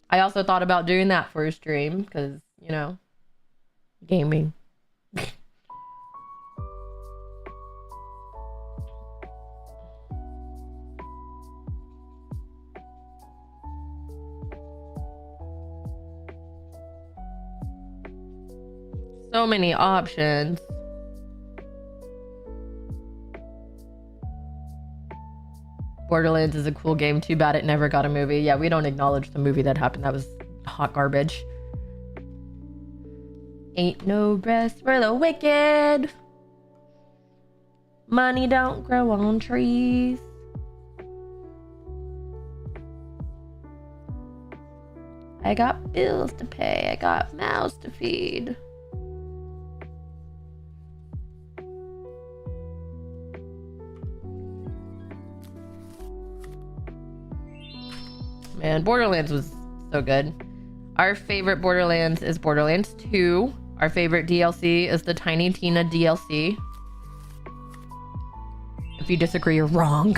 I also thought about doing that for a stream because, gaming. So many options. Borderlands is a cool game. Too bad it never got a movie. Yeah, we don't acknowledge the movie that happened. That was hot garbage. Ain't no rest for the wicked. Money don't grow on trees. I got bills to pay. I got mouths to feed. Man, Borderlands was so good. Our favorite Borderlands is Borderlands 2. Our favorite DLC is the Tiny Tina DLC. If you disagree, you're wrong.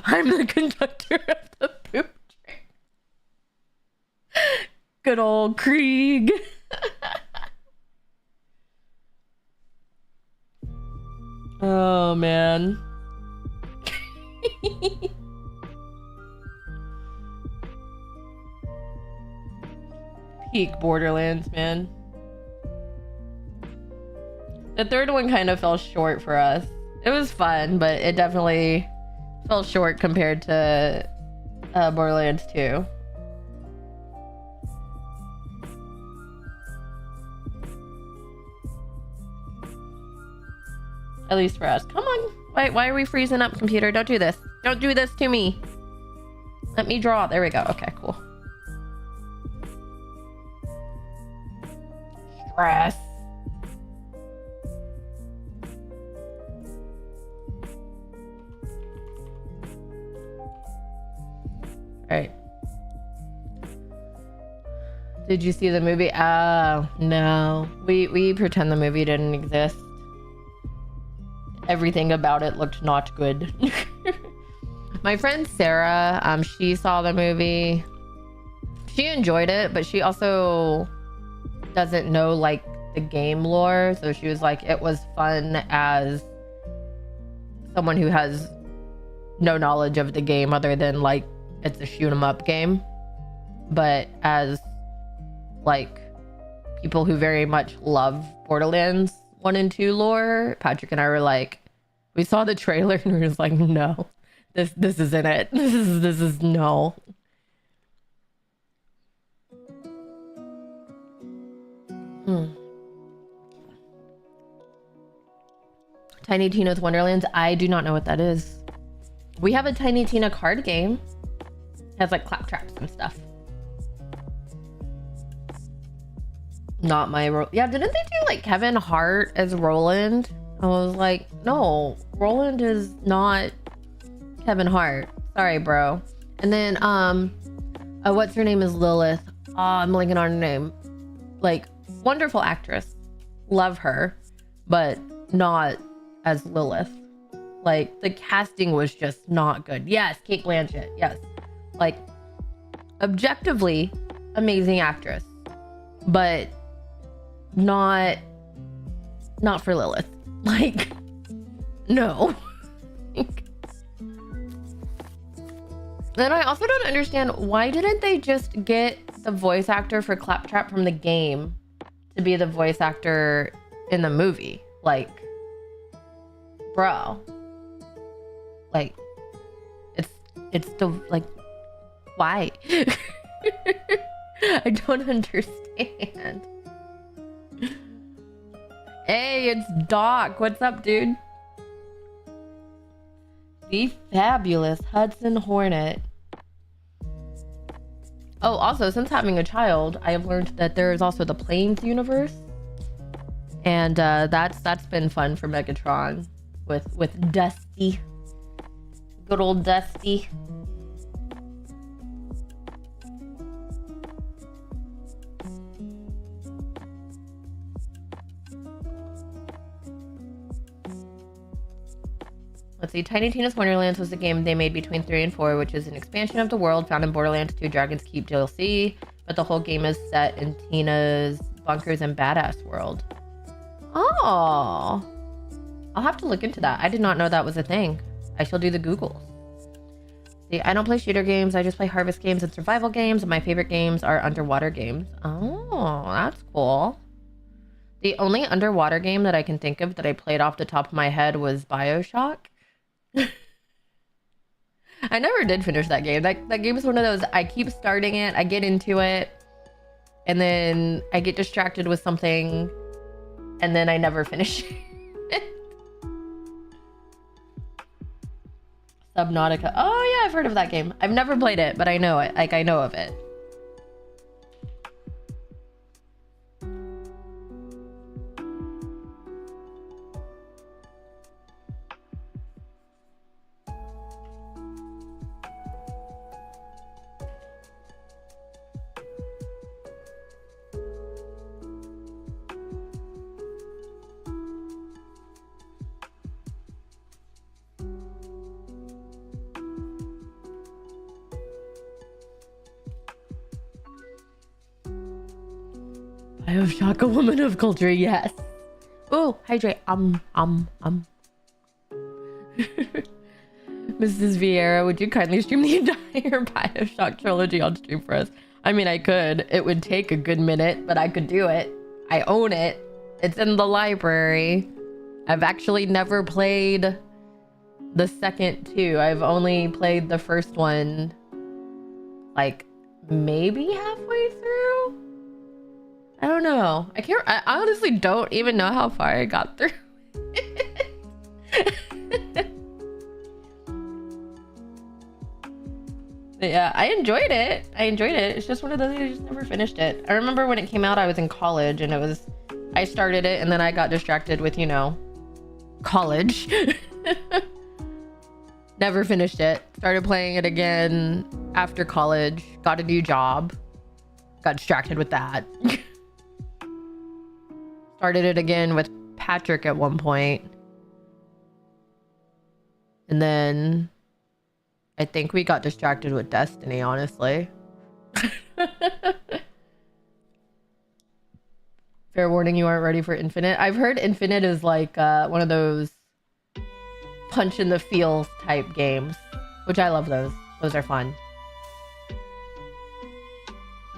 I'm the conductor of the poop train. Good old Krieg. Oh, man. Peak Borderlands, man. The third one kind of fell short for us. It was fun, but it definitely fell short compared to Borderlands 2. At least for us. Come on. Why are we freezing up, computer? Don't do this. Don't do this to me. Let me draw. There we go. Okay, cool. Stress. Right. Did you see the movie? Oh, no. We pretend the movie didn't exist. Everything about it looked not good. My friend Sarah, she saw the movie. She enjoyed it, but she also doesn't know like the game lore, so she was like, it was fun as someone who has no knowledge of the game other than like it's a shoot 'em up game, but as like people who very much love Borderlands 1 and 2 lore, Patrick and I were like, we saw the trailer and we were just like, no, this isn't it. This is no. Tiny Tina's Wonderlands. I do not know what that is. We have a Tiny Tina card game. It has like claptraps and stuff. Not my role. Yeah, didn't they do like Kevin Hart as Roland? I was like, no, Roland is not Kevin Hart. Sorry, bro. And then what's her name is Lilith. I'm blanking on her name. Like, wonderful actress. Love her, but not as Lilith. Like, the casting was just not good. Yes, Kate Blanchett. Yes. Like, objectively amazing actress, but not for Lilith. Like, no. Then I also don't understand, why didn't they just get the voice actor for Claptrap from the game to be the voice actor in the movie? Like, bro, like, it's the, like, why? I don't understand. Hey, it's Doc. What's up, dude? The fabulous Hudson Hornet. Oh, also, since having a child, I have learned that there is also the Planes universe, and that's been fun for Megatron with Dusty, good old Dusty. Let's see. Tiny Tina's Wonderlands was a game they made between 3 and 4, which is an expansion of the world found in Borderlands 2 Dragon's Keep DLC, but the whole game is set in Tina's bunkers and badass world. Oh, I'll have to look into that. I did not know that was a thing. I shall do the Google. See, I don't play shooter games. I just play harvest games and survival games, and my favorite games are underwater games. Oh, that's cool. The only underwater game that I can think of that I played off the top of my head was BioShock. I never did finish that game. That game is one of those, I keep starting it, I get into it, and then I get distracted with something, and then I never finish it. Subnautica. Oh yeah, I've heard of that game. I've never played it, but I know it. Like, I know of it. BioShock, a woman of culture, yes. Oh, hydrate. Mrs. Vieira, would you kindly stream the entire BioShock trilogy on stream for us? I mean, I could. It would take a good minute, but I could do it. I own it. It's in the library. I've actually never played the second two. I've only played the first one, like, maybe halfway through? I don't know. I honestly don't even know how far I got through. Yeah, I enjoyed it. It's just one of those, I just never finished it. I remember when it came out, I was in college, and I started it, and then I got distracted with, you know, college. Never finished it. Started playing it again after college. Got a new job. Got distracted with that. Started it again with Patrick at one point. And then I think we got distracted with Destiny, honestly. Fair warning, you aren't ready for Infinite. I've heard Infinite is like one of those punch in the feels type games, which I love those. Those are fun.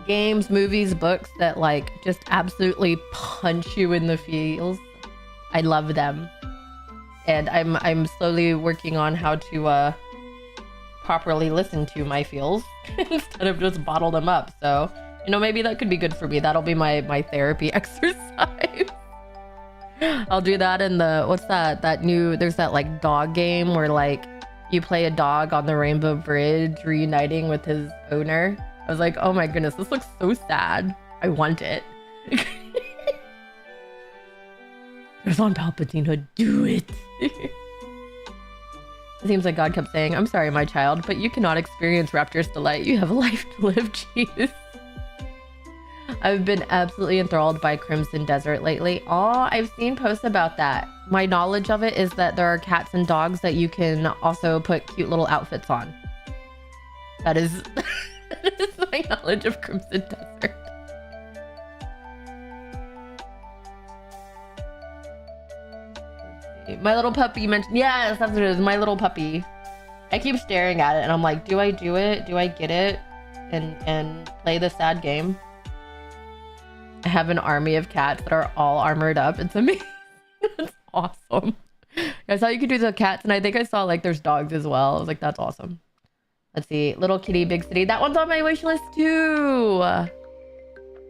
games, movies, books that like just absolutely punch you in the feels. I love them. And I'm slowly working on how to properly listen to my feels instead of just bottle them up. So, you know, maybe that could be good for me. That'll be my therapy exercise. I'll do that in the, what's that? There's that like dog game where like you play a dog on the Rainbow Bridge reuniting with his owner. I was like, oh my goodness, this looks so sad. I want it. There's on Palpatine, do it. It seems like God kept saying, I'm sorry, my child, but you cannot experience Raptor's delight. You have a life to live, jeez. I've been absolutely enthralled by Crimson Desert lately. Oh, I've seen posts about that. My knowledge of it is that there are cats and dogs that you can also put cute little outfits on. That is, that is my knowledge of Crimson Desert. My little puppy mentioned, yes, that's what it is. My little puppy. I keep staring at it and I'm like, do I do it? Do I get it? And play the sad game? I have an army of cats that are all armored up. It's amazing. That's awesome. I saw you could do the cats, and I think I saw like there's dogs as well. I was like, that's awesome. Let's see. Little Kitty, Big City. That one's on my wish list too.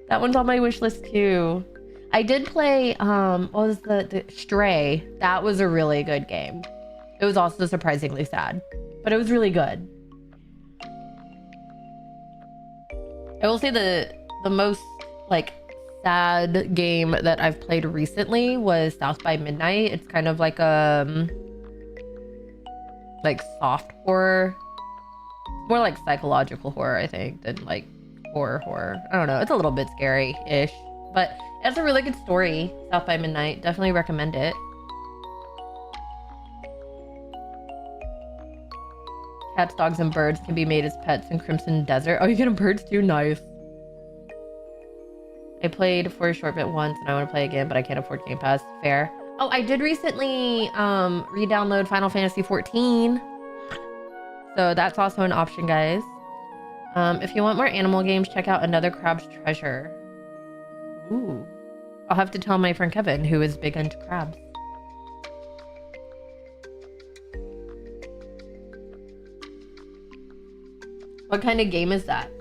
That one's on my wish list too. I did play what was the Stray. That was a really good game. It was also surprisingly sad, but it was really good. I will say the most like sad game that I've played recently was South by Midnight. It's kind of like a like soft horror. It's more like psychological horror, I think, than like horror. I don't know. It's a little bit scary-ish, but it has a really good story. South by Midnight. Definitely recommend it. Cats, dogs, and birds can be made as pets in Crimson Desert. Oh, you get birds too? Nice. I played for a short bit once and I want to play again, but I can't afford Game Pass. Fair. Oh, I did recently re-download Final Fantasy 14. So that's also an option, guys. If you want more animal games, check out Another Crab's Treasure. Ooh. I'll have to tell my friend Kevin, who is big into crabs. What kind of game is that?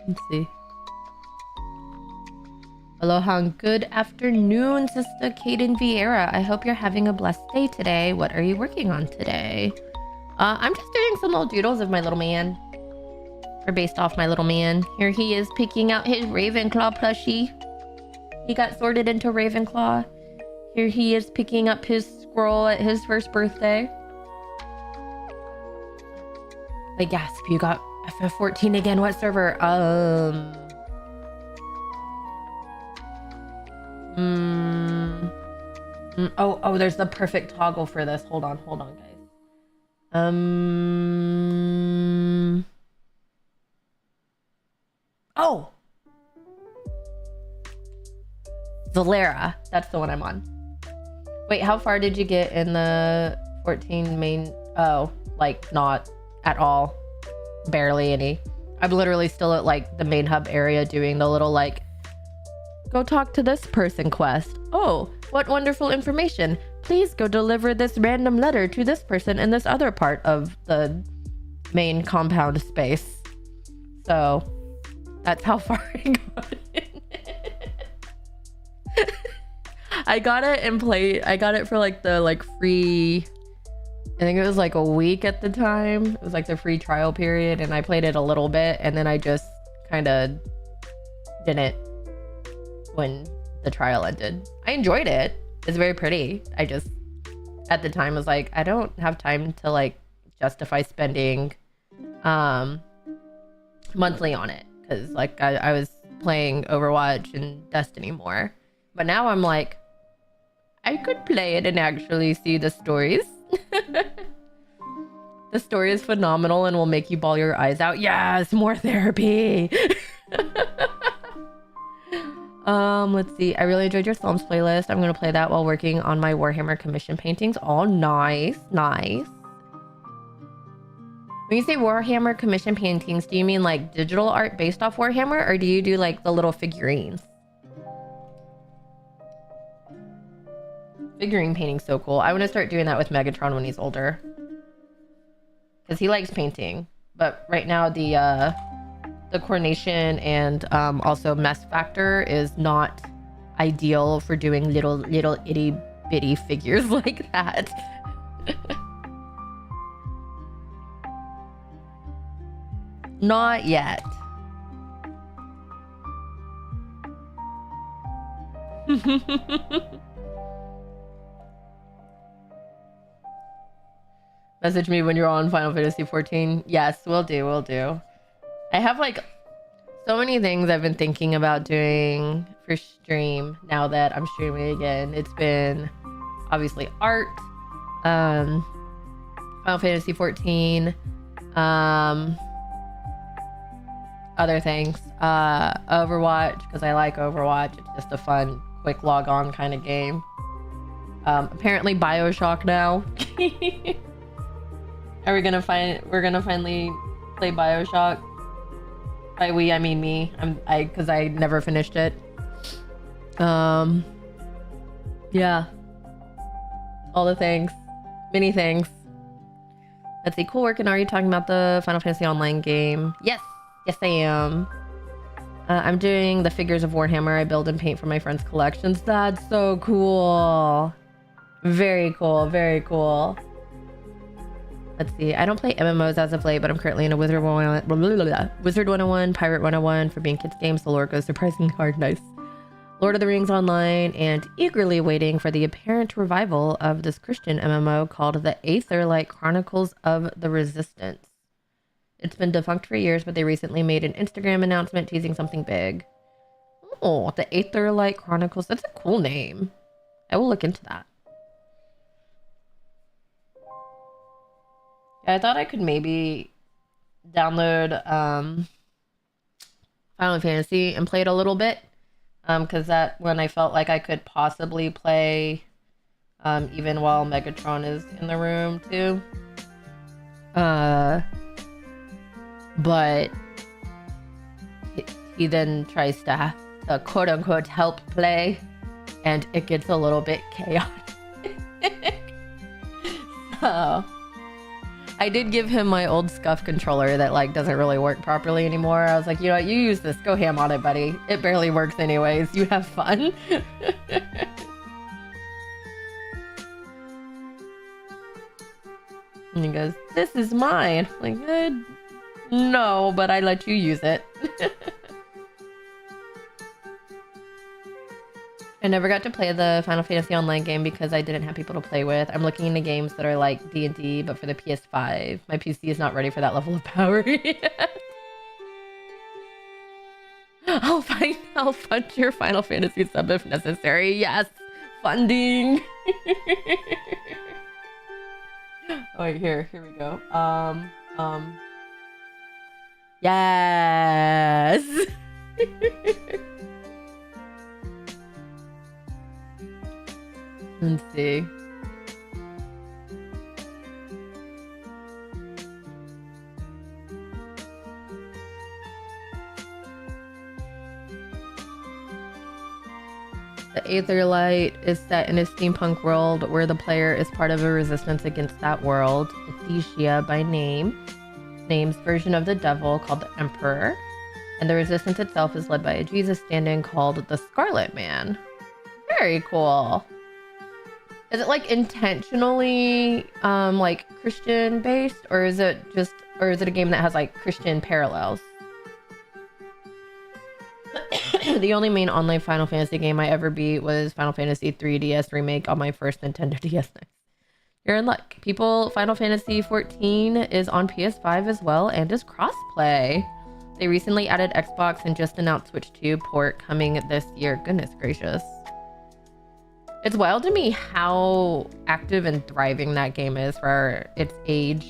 Let's see. Aloha and good afternoon, Sister Kaden Vieira. I hope you're having a blessed day today. What are you working on today? I'm just doing some little doodles of my little man. Or based off my little man. Here he is picking out his Ravenclaw plushie. He got sorted into Ravenclaw. Here he is picking up his scroll at his first birthday. Wait, gasp, you got FF14 again. What server? Oh, there's the perfect toggle for this. Hold on, guys. Oh! Valera. That's the one I'm on. Wait, how far did you get in the 14 main? Oh, like not at all. Barely any. I'm literally still at like the main hub area doing the little like go talk to this person quest. Oh, what wonderful information. Please go deliver this random letter to this person in this other part of the main compound space. So that's how far I got in. I got it and played. I got it for like the like free, I think it was like a week at the time. It was like the free trial period, and I played it a little bit, and then I just kind of didn't when the trial ended. I enjoyed it. It's very pretty. I just at the time was like, I don't have time to like justify spending monthly on it, because like I was playing Overwatch and Destiny more. But now I'm like, I could play it and actually see the stories. The story is phenomenal and will make you bawl your eyes out. Yes, more therapy. Let's see. I really enjoyed your Psalms playlist. I'm going to play that while working on my Warhammer commission paintings. Oh, nice. Nice. When you say Warhammer commission paintings, do you mean like digital art based off Warhammer, or do you do like the little figurines? Figurine painting's so cool. I want to start doing that with Megatron when he's older, because he likes painting. But right now the coordination and also mess factor is not ideal for doing little itty bitty figures like that. Not yet. Message me when you're on Final Fantasy 14. Yes, we'll do. I have like so many things I've been thinking about doing for stream now that I'm streaming again. It's been obviously art, Final Fantasy 14, other things, Overwatch, because I like Overwatch. It's just a fun, quick log on kind of game. Apparently BioShock now. We're gonna finally play BioShock. By we, I mean me. Because I never finished it. Yeah. All the things. Many things. Let's see. Cool working. Are you talking about the Final Fantasy Online game? Yes. Yes, I am. I'm doing the figures of Warhammer I build and paint for my friends' collections. That's so cool. Very cool. Very cool. Let's see. I don't play MMOs as of late, but I'm currently in a Wizard 101, Pirate 101 for being kids games. The lore goes surprisingly hard. Nice. Lord of the Rings Online, and eagerly waiting for the apparent revival of this Christian MMO called the Aetherlight Chronicles of the Resistance. It's been defunct for years, but they recently made an Instagram announcement teasing something big. Oh, the Aetherlight Chronicles. That's a cool name. I will look into that. Yeah, I thought I could maybe download Final Fantasy and play it a little bit. Because that when I felt like I could possibly play even while Megatron is in the room too. But he then tries to quote unquote help play, and it gets a little bit chaotic. So I did give him my old Scuff controller that like doesn't really work properly anymore. I was like, you know what, you use this, go ham on it, buddy. It barely works anyways. You have fun. And he goes, this is mine. I'm like, no, but I let you use it. I never got to play the Final Fantasy Online game because I didn't have people to play with. I'm looking into games that are like D&D, but for the PS5. My PC is not ready for that level of power yet. I'll fund your Final Fantasy sub if necessary. Yes, funding. Oh wait, here we go. Yes. Let's see. The Aetherlight is set in a steampunk world where the player is part of a resistance against that world. Ethesia by name's version of the devil called the Emperor. And the resistance itself is led by a Jesus stand-in called the Scarlet Man. Very cool. Is it like intentionally like Christian based, or is it a game that has like Christian parallels? The only main online Final Fantasy game I ever beat was Final Fantasy 3DS Remake on my first Nintendo DS. You're in luck. Final Fantasy 14 is on PS5 as well and is crossplay. They recently added Xbox and just announced Switch 2 port coming this year. Goodness gracious. It's wild to me how active and thriving that game is for its age.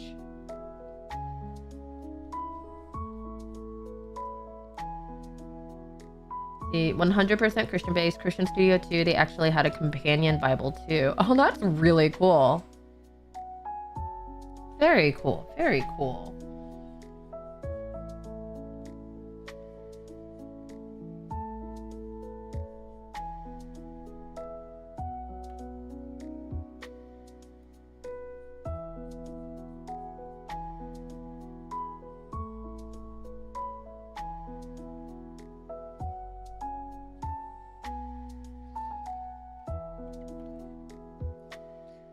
see, 100% Christian based. Christian Studio 2, they actually had a companion Bible too. Oh, that's really cool. Very cool. Very cool.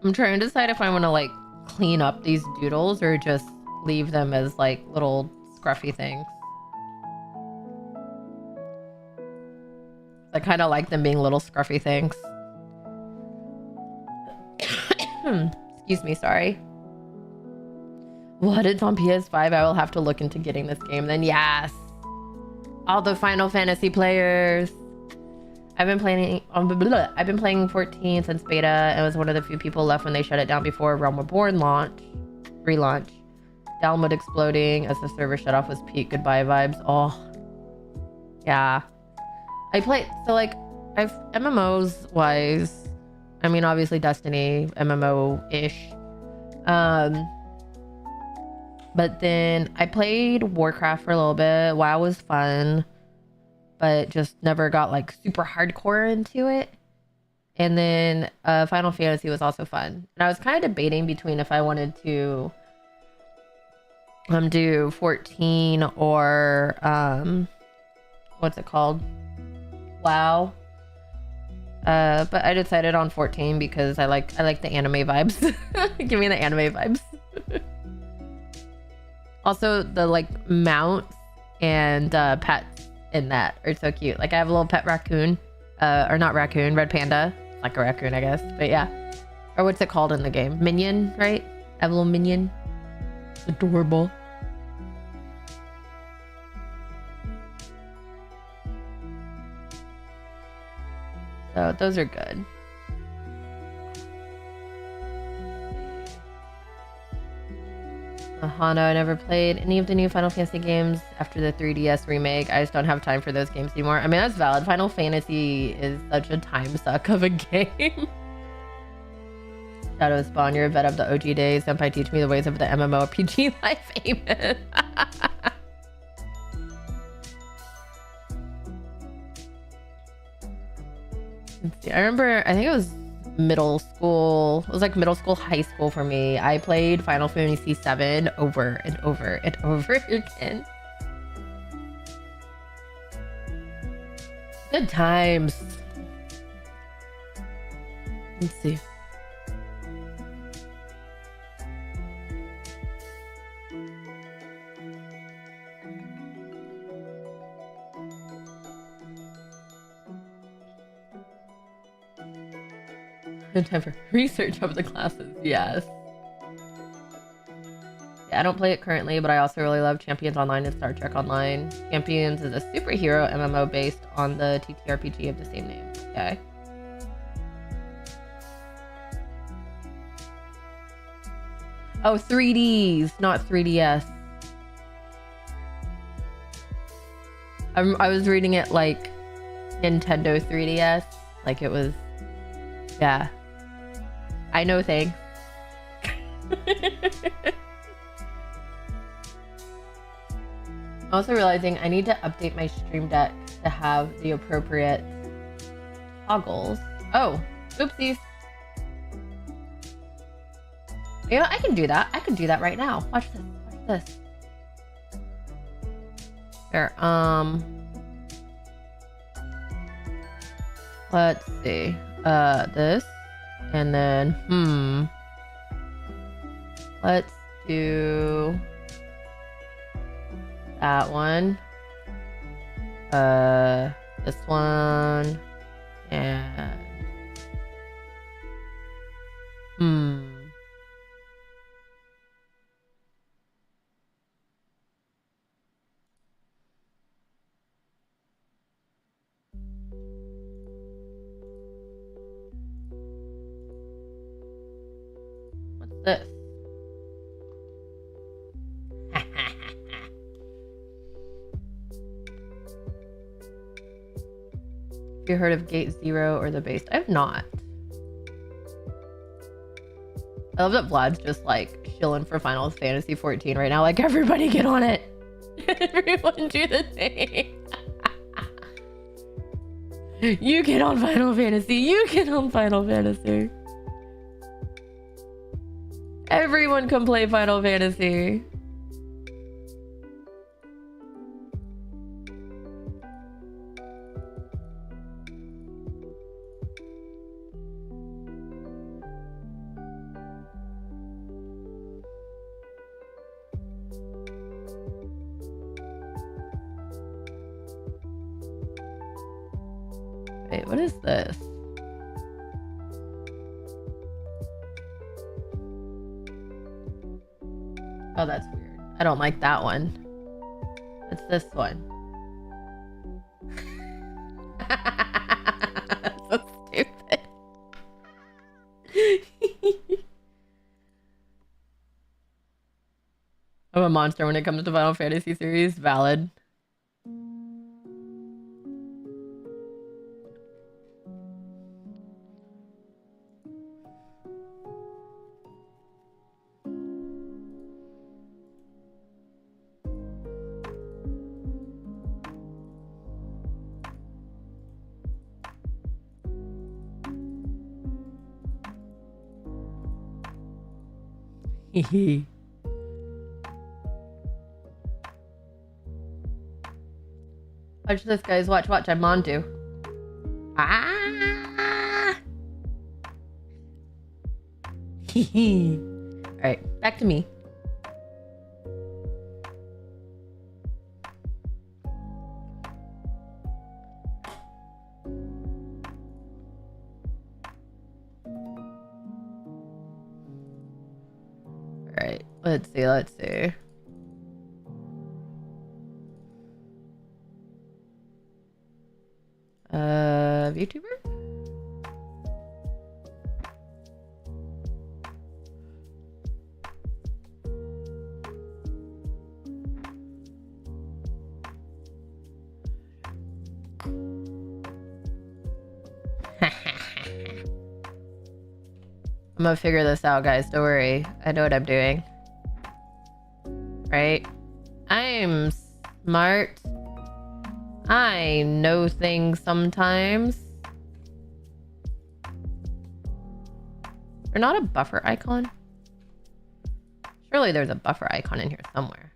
I'm trying to decide if I want to like clean up these doodles or just leave them as like little scruffy things. I kind of like them being little scruffy things. Excuse me, sorry. What? It's on PS5. I will have to look into getting this game then. Yes. All the Final Fantasy players. I've been playing 14 since beta and was one of the few people left when they shut it down before Realm Reborn relaunch. Download exploding as the server shut off was peak goodbye vibes. Oh, yeah. I play, so like, I've MMOs wise, I mean, obviously Destiny, MMO-ish. But then I played Warcraft for a little bit. WoW was fun, but just never got like super hardcore into it. And then Final Fantasy was also fun. And I was kind of debating between if I wanted to do 14 or what's it called? WoW. But I decided on 14 because I like the anime vibes. Give me the anime vibes. Also, the like mounts and pets in that are so cute. Like I have a little pet raccoon, or not raccoon, red panda. Like a raccoon, I guess. But yeah. Or what's it called in the game? Minion, right? I have a little minion. Adorable. So those are good. Hana, I never played any of the new Final Fantasy games after the 3DS remake. I just don't have time for those games anymore. I mean, that's valid. Final Fantasy is such a time suck of a game. Shadow Spawn, you're a vet of the OG days. Senpai, teach me the ways of the MMORPG life. Amen. Let's see. I remember, I think it was middle school. It was like middle school, high school for me. I played Final Fantasy VII over and over and over again. Good times. Let's see. Time for research of the classes. Yes. Yeah, I don't play it currently, but I also really love Champions Online and Star Trek Online. Champions is a superhero MMO based on the TTRPG of the same name. Okay. Oh, 3Ds, not 3DS. I was reading it like Nintendo 3DS. Like it was, yeah. I know things. Also realizing I need to update my Stream Deck to have the appropriate toggles. Oh, oopsies. You know, I can do that. I can do that right now. Watch this. Watch this. Here, let's see. This. And then, let's do that one. This one. And, this. You heard of Gate Zero or the base? I have not. I love that Vlad's just like chilling for Final Fantasy 14 right now. Like, everybody get on it. Everyone do the thing. You get on Final Fantasy. You get on Final Fantasy. Everyone can play Final Fantasy. Wait, what is this? Oh, that's weird. I don't like that one. It's this one. That's so stupid. I'm a monster when it comes to Final Fantasy series. Valid. Watch this, guys. Watch. I'm on to. Ah! Alright, back to me. Alright, let's see. VTuber? I'm gonna figure this out, guys. Don't worry. I know what I'm doing. Right? I'm smart. I know things sometimes. There's not a buffer icon? Surely there's a buffer icon in here somewhere.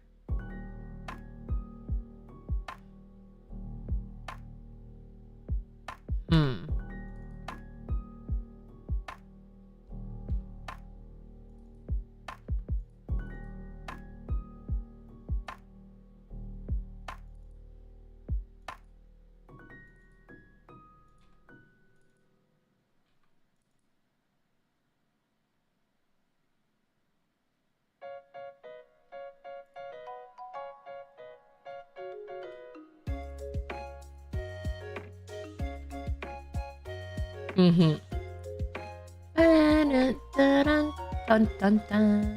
Dun, dun, dun.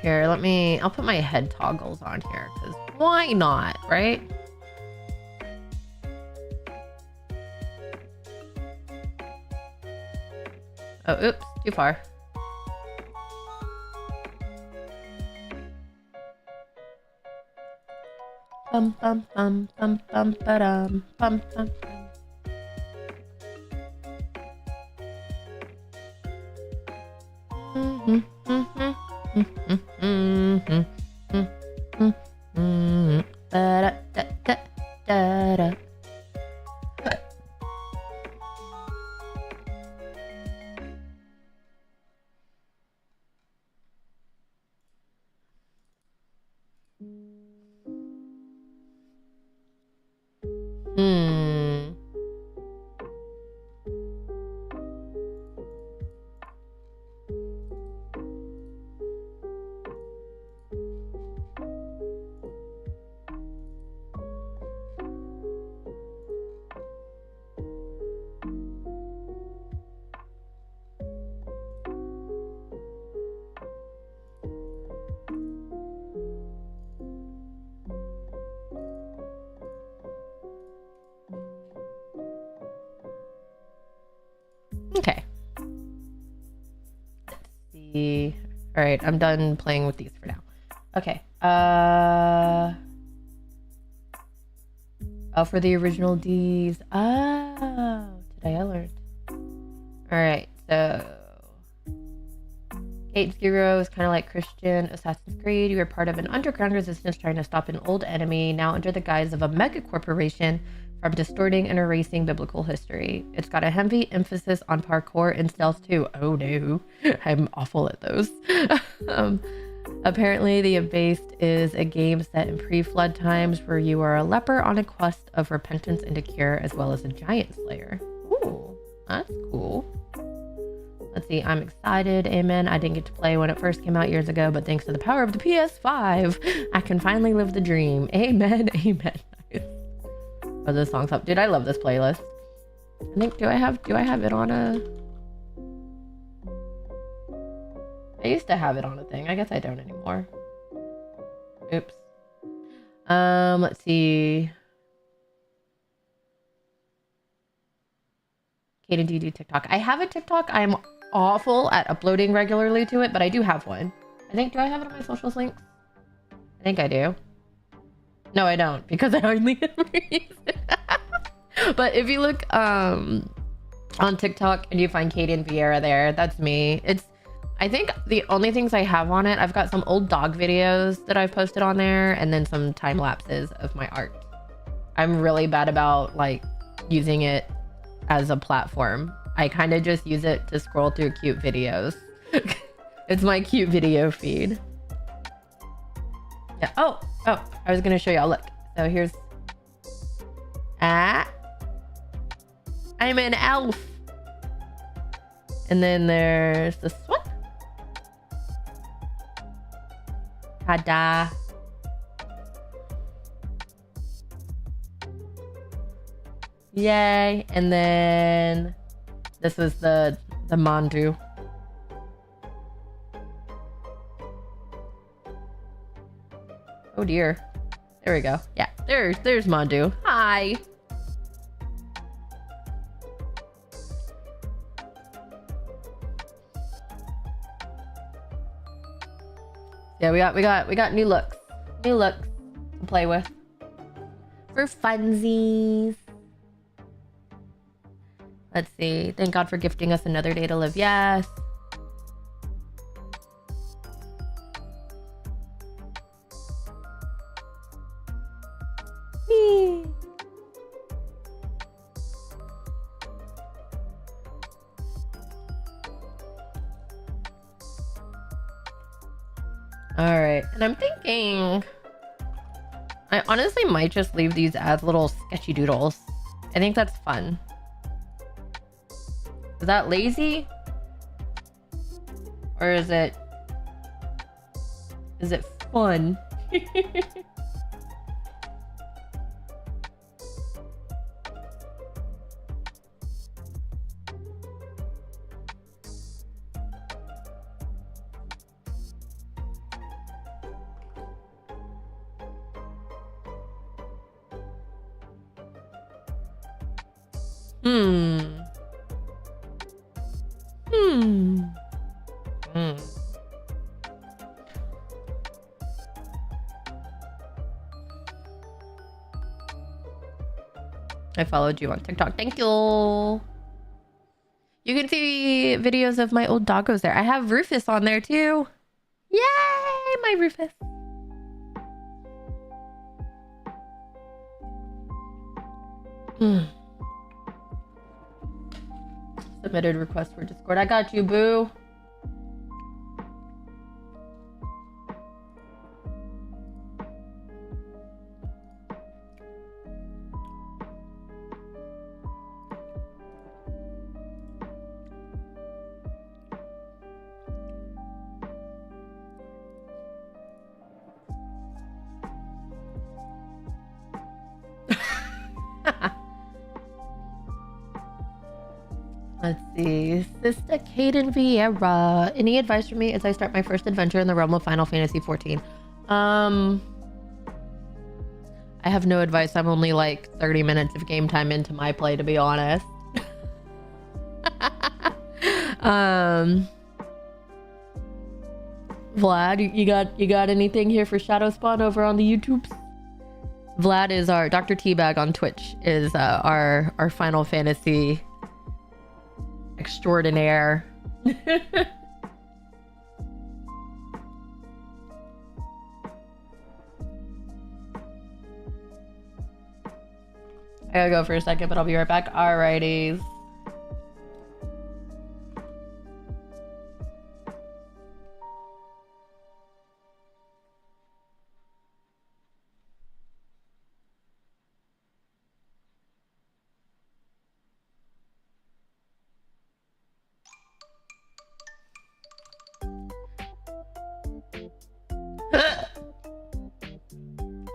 Here, I'll put my head toggles on here, because why not, right? Oh, oops, too far. Bum bum bum bum bum ba-dum bum bum. right. I'm done playing with these for now. Okay. Oh, for the original D's. Oh, today I learned. All right. So, Kate Skiro is kind of like Christian Assassin's Creed. You are part of an underground resistance trying to stop an old enemy, now under the guise of a mega corporation, from distorting and erasing biblical history. It's got a heavy emphasis on parkour and stealth too. Oh no, I'm awful at those. Apparently, The Abased is a game set in pre-flood times where you are a leper on a quest of repentance and a cure, as well as a giant slayer. Ooh, that's cool. Let's see, I'm excited. Amen. I didn't get to play when it first came out years ago, but thanks to the power of the PS5, I can finally live the dream. Amen. Amen. Oh, this song's up. Dude, I love this playlist. I think, do I have it on a... I used to have it on a thing. I guess I don't anymore. Oops. Let's see. Kate and D do TikTok. I have a TikTok. I'm awful at uploading regularly to it, but I do have one. I think, do I have it on my socials links? I think I do. No, I don't, because I hardly ever use it. But if you look on TikTok and you find Kate and Vieira there, that's me. It's, I think the only things I have on it, I've got some old dog videos that I've posted on there, and then some time lapses of my art. I'm really bad about like using it as a platform. I kind of just use it to scroll through cute videos. It's my cute video feed. Yeah. Oh, I was gonna show y'all. Look. So here's I'm an elf. And then there's this one. Ta-da. Yay. And then this is the Mandu. Oh dear. There we go. Yeah, there's Mandu. Hi. Yeah, we got new looks. New looks to play with. For funsies. Let's see. Thank God for gifting us another day to live. Yes. Alright, and I'm thinking I honestly might just leave these as little sketchy doodles. I think that's fun. Is that lazy? Or is it fun? I followed you on TikTok. Thank you. You can see videos of my old doggos there. I have Rufus on there too. Yay, my Rufus. Submitted request for Discord. I got you, boo. Let's see. Sister Kaden Vieira. Any advice for me as I start my first adventure in the realm of Final Fantasy XIV? I have no advice. I'm only like 30 minutes of game time into my play, to be honest. Vlad, you got anything here for Shadow Spawn over on the YouTubes? Vlad is our Dr. Teabag on Twitch, is our Final Fantasy extraordinaire. I gotta go for a second, but I'll be right back. Alrighties.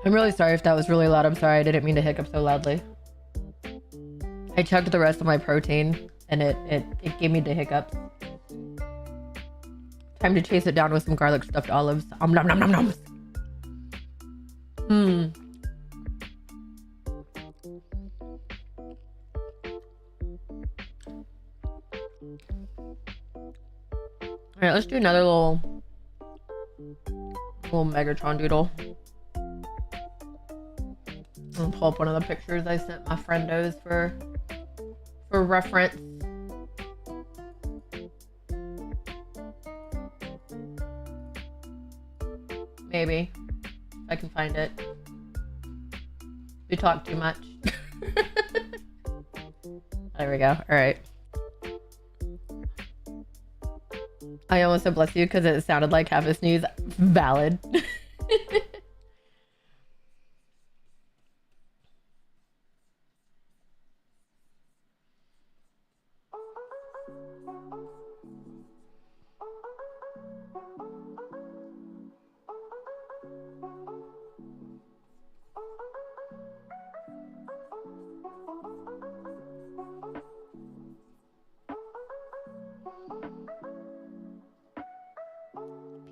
I'm really sorry if that was really loud. I'm sorry. I didn't mean to hiccup so loudly. I chugged the rest of my protein and it gave me the hiccups. Time to chase it down with some garlic stuffed olives. Nom nom nom nom. Alright, let's do another little Megatron doodle. I'll pull up one of the pictures I sent my friendos for reference. Maybe. If I can find it. We talk too much. There we go. Alright. I almost said bless you because it sounded like half a sneeze. Valid.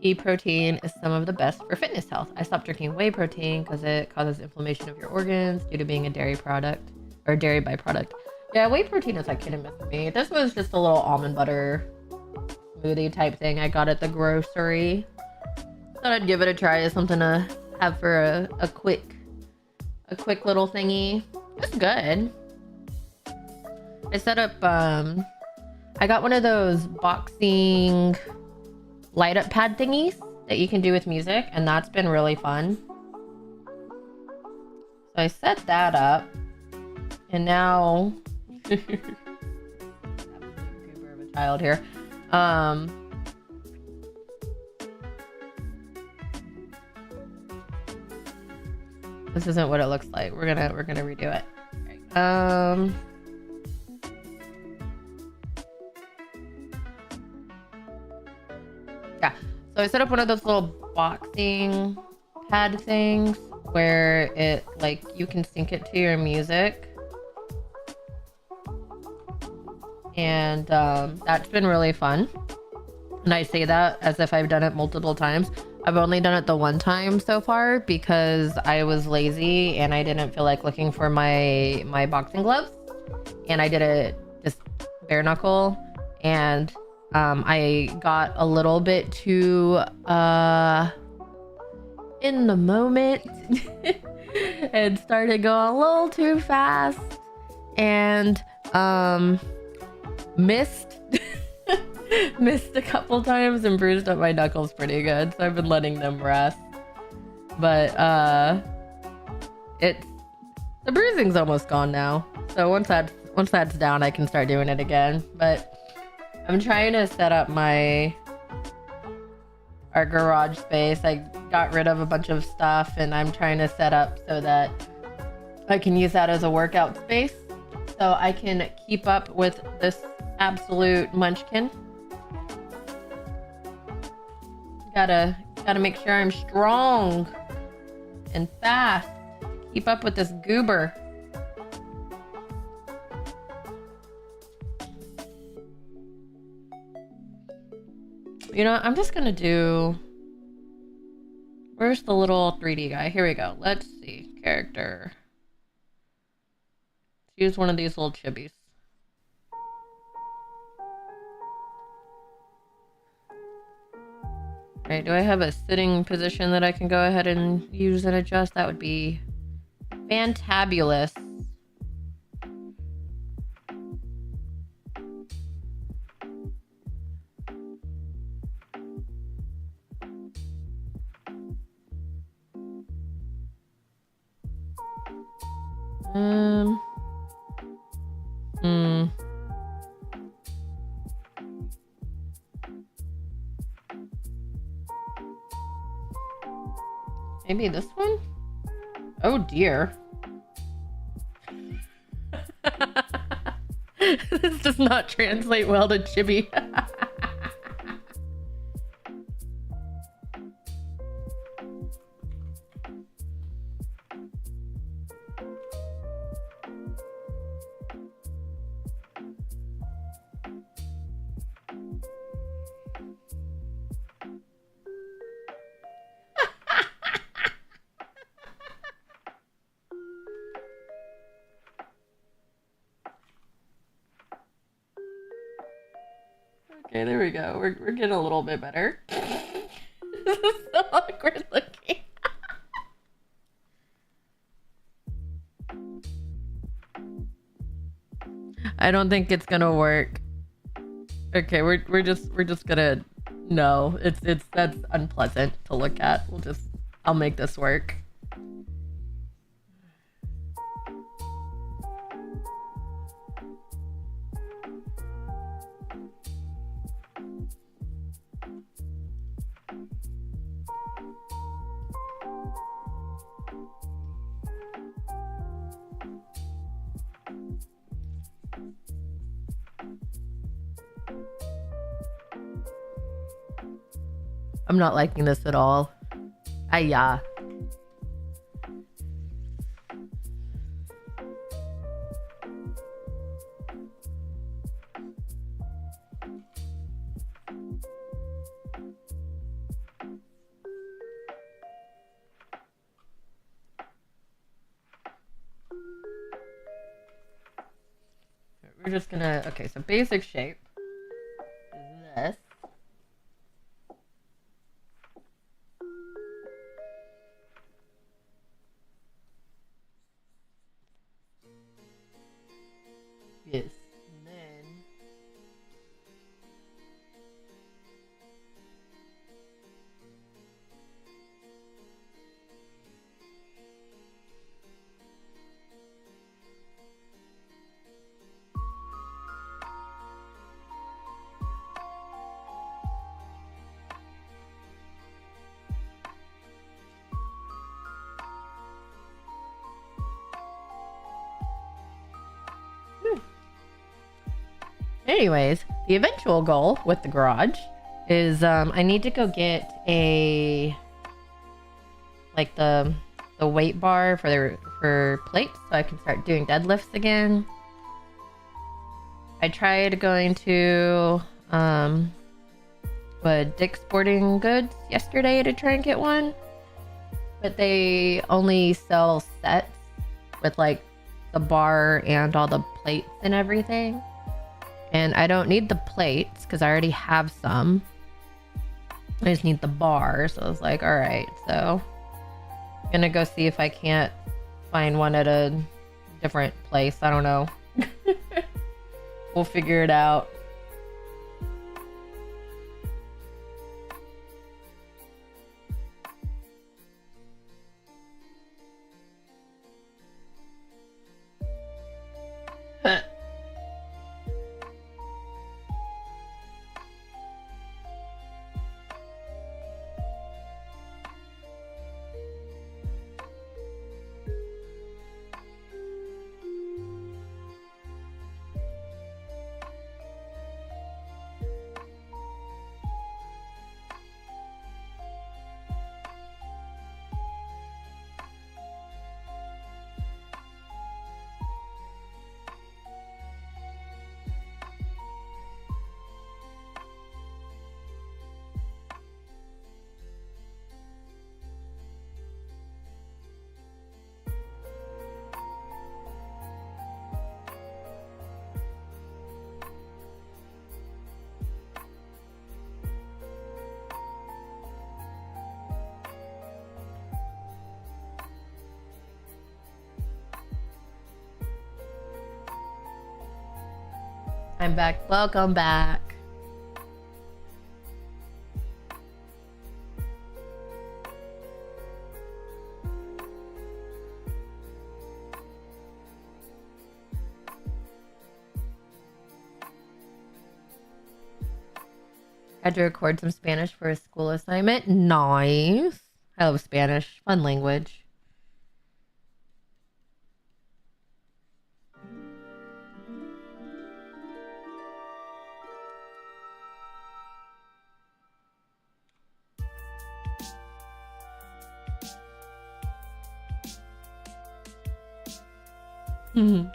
Pea protein is some of the best for fitness health. I stopped drinking whey protein because it causes inflammation of your organs due to being a dairy product or dairy byproduct. Yeah, whey protein is like hit and miss for me. This was just a little almond butter smoothie type thing I got at the grocery. Thought I'd give it a try as something to have for a quick little thingy. It's good. I set up I got one of those boxing light up pad thingies that you can do with music, and that's been really fun. So I set that up, and now absolute goober of a child here. This isn't what it looks like. We're gonna redo it. Yeah, so I set up one of those little boxing pad things where it like you can sync it to your music, and that's been really fun. And I say that as if I've done it multiple times. I've only done it the one time so far because I was lazy and I didn't feel like looking for my boxing gloves, and I did it just bare knuckle, and I got a little bit too in the moment and started going a little too fast and missed a couple times and bruised up my knuckles pretty good, so I've been letting them rest. But the bruising's almost gone now, so once that's down I can start doing it again. But I'm trying to set up our garage space. I got rid of a bunch of stuff and I'm trying to set up so that I can use that as a workout space, so I can keep up with this absolute munchkin. Gotta make sure I'm strong and fast. Keep up with this goober. You know, I'm just gonna do... Where's the little 3D guy? Here we go. Let's see. Character. Let's use one of these little chibis. Alright, do I have a sitting position that I can go ahead and use and adjust? That would be fantabulous. Hmm. Maybe this one? Oh dear. This does not translate well to chibi. Okay, there we go. We're getting a little bit better. This is so awkward looking. I don't think it's gonna work. Okay, we're just gonna no. That's unpleasant to look at. I'll make this work. I'm not liking this at all. Yeah. We're just gonna, okay, so basic shape is this. Yes. And then anyways, the eventual goal with the garage is I need to go get a like the weight bar for plates so I can start doing deadlifts again. I tried going to Dick's Sporting Goods yesterday to try and get one, but they only sell sets with like the bar and all the plates and everything. And I don't need the plates because I already have some. I just need the bar. So I was like, all right, so I'm gonna go see if I can't find one at a different place. I don't know. We'll figure it out. I'm back. Welcome back. Had to record some Spanish for a school assignment. Nice. I love Spanish. Fun language. Hmm.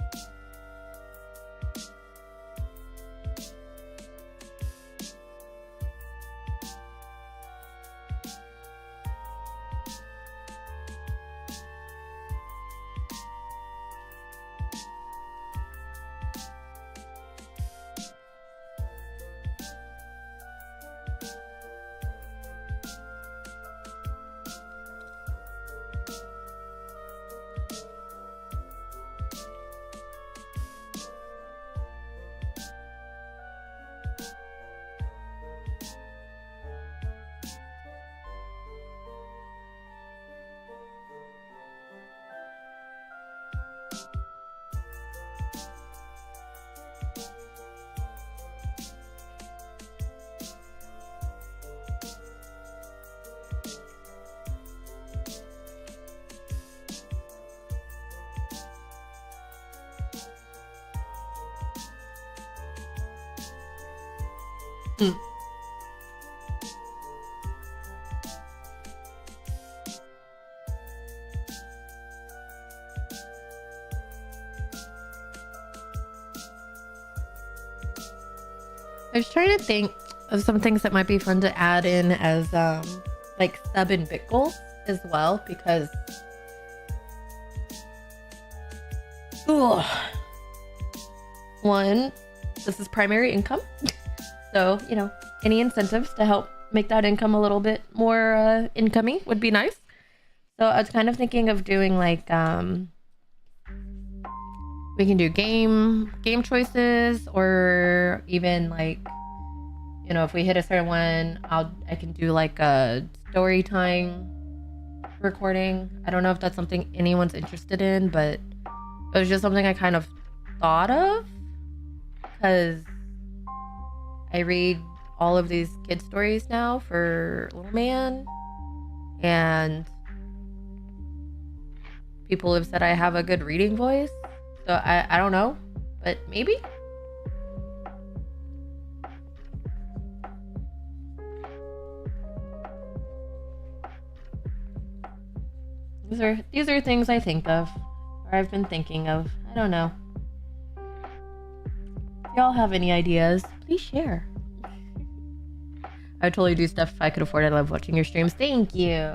Hmm. I was trying to think of some things that might be fun to add in as like sub and bit goals as well, because one, this is primary income. So, you know, any incentives to help make that income a little bit more incomey would be nice. So I was kind of thinking of doing like we can do game choices, or even like, you know, if we hit a certain one, I can do like a story time recording. I don't know if that's something anyone's interested in, but it was just something I kind of thought of because I read all of these kid stories now for Little Man, and people have said I have a good reading voice. So I don't know, but maybe. These are things I think of, or I've been thinking of. I don't know. If y'all have any ideas, please share. I would totally do stuff if I could afford it. I love watching your streams. Thank you.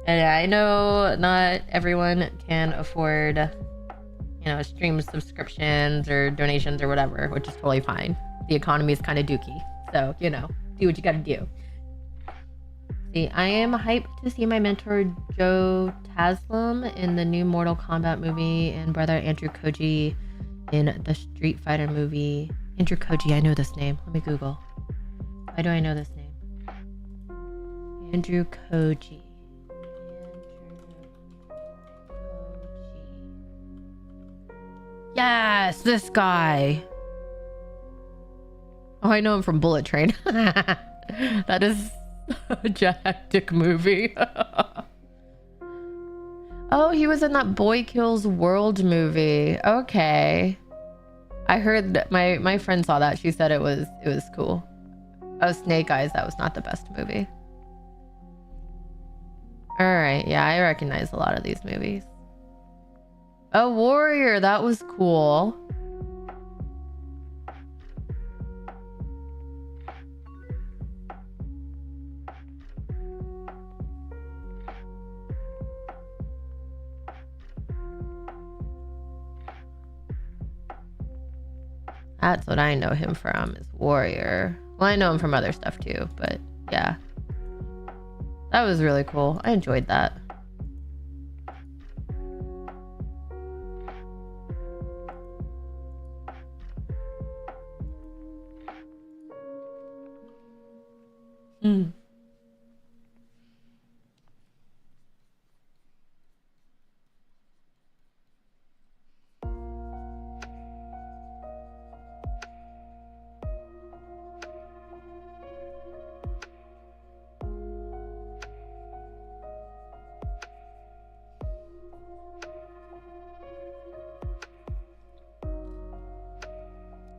And I know not everyone can afford, you know, stream subscriptions or donations or whatever, which is totally fine. The economy is kind of dookie. So, you know, do what you gotta do. See, I am hyped to see my mentor Joe Taslim in the new Mortal Kombat movie, and brother Andrew Koji in the Street Fighter movie. Andrew Koji, I know this name. Let me Google. Why do I know this name? Andrew Koji. Yes, this guy. Oh, I know him from Bullet Train. That is a hectic movie. Oh, he was in that Boy Kills World movie. Okay. I heard that my friend saw that. She said it was cool. Oh, Snake Eyes, that was not the best movie. All right, yeah, I recognize a lot of these movies. A Warrior, that was cool. That's what I know him from, is Warrior. Well, I know him from other stuff too, but yeah. That was really cool. I enjoyed that. Mm.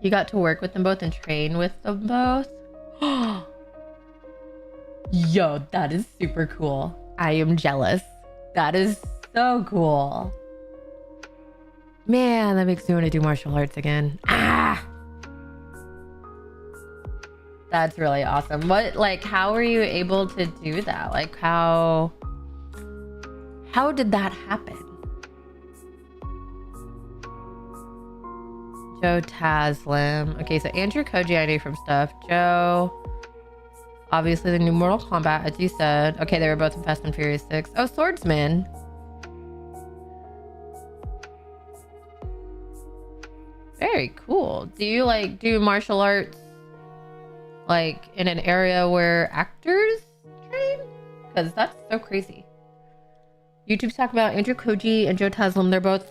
You got to work with them both and train with them both? Yo, that is super cool. I am jealous. That is so cool. Man, that makes me want to do martial arts again. Ah! That's really awesome. What, like, how were you able to do that? Like, how did that happen? Joe Taslim. Okay, so Andrew Koji I knew from stuff. Joe, obviously the new Mortal Kombat, as you said. Okay, they were both in Fast and Furious 6. Oh, Swordsman. Very cool. Do you like do martial arts like in an area where actors train? Because that's so crazy. YouTube's talking about Andrew Koji and Joe Taslim. They're both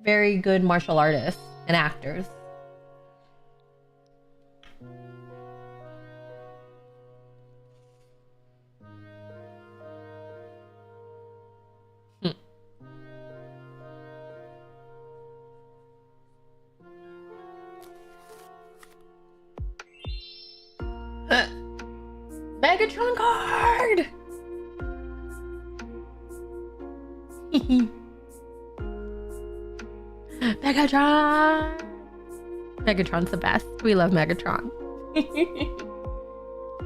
very good martial artists and actors. Megatron card! Megatron! Megatron's the best. We love Megatron.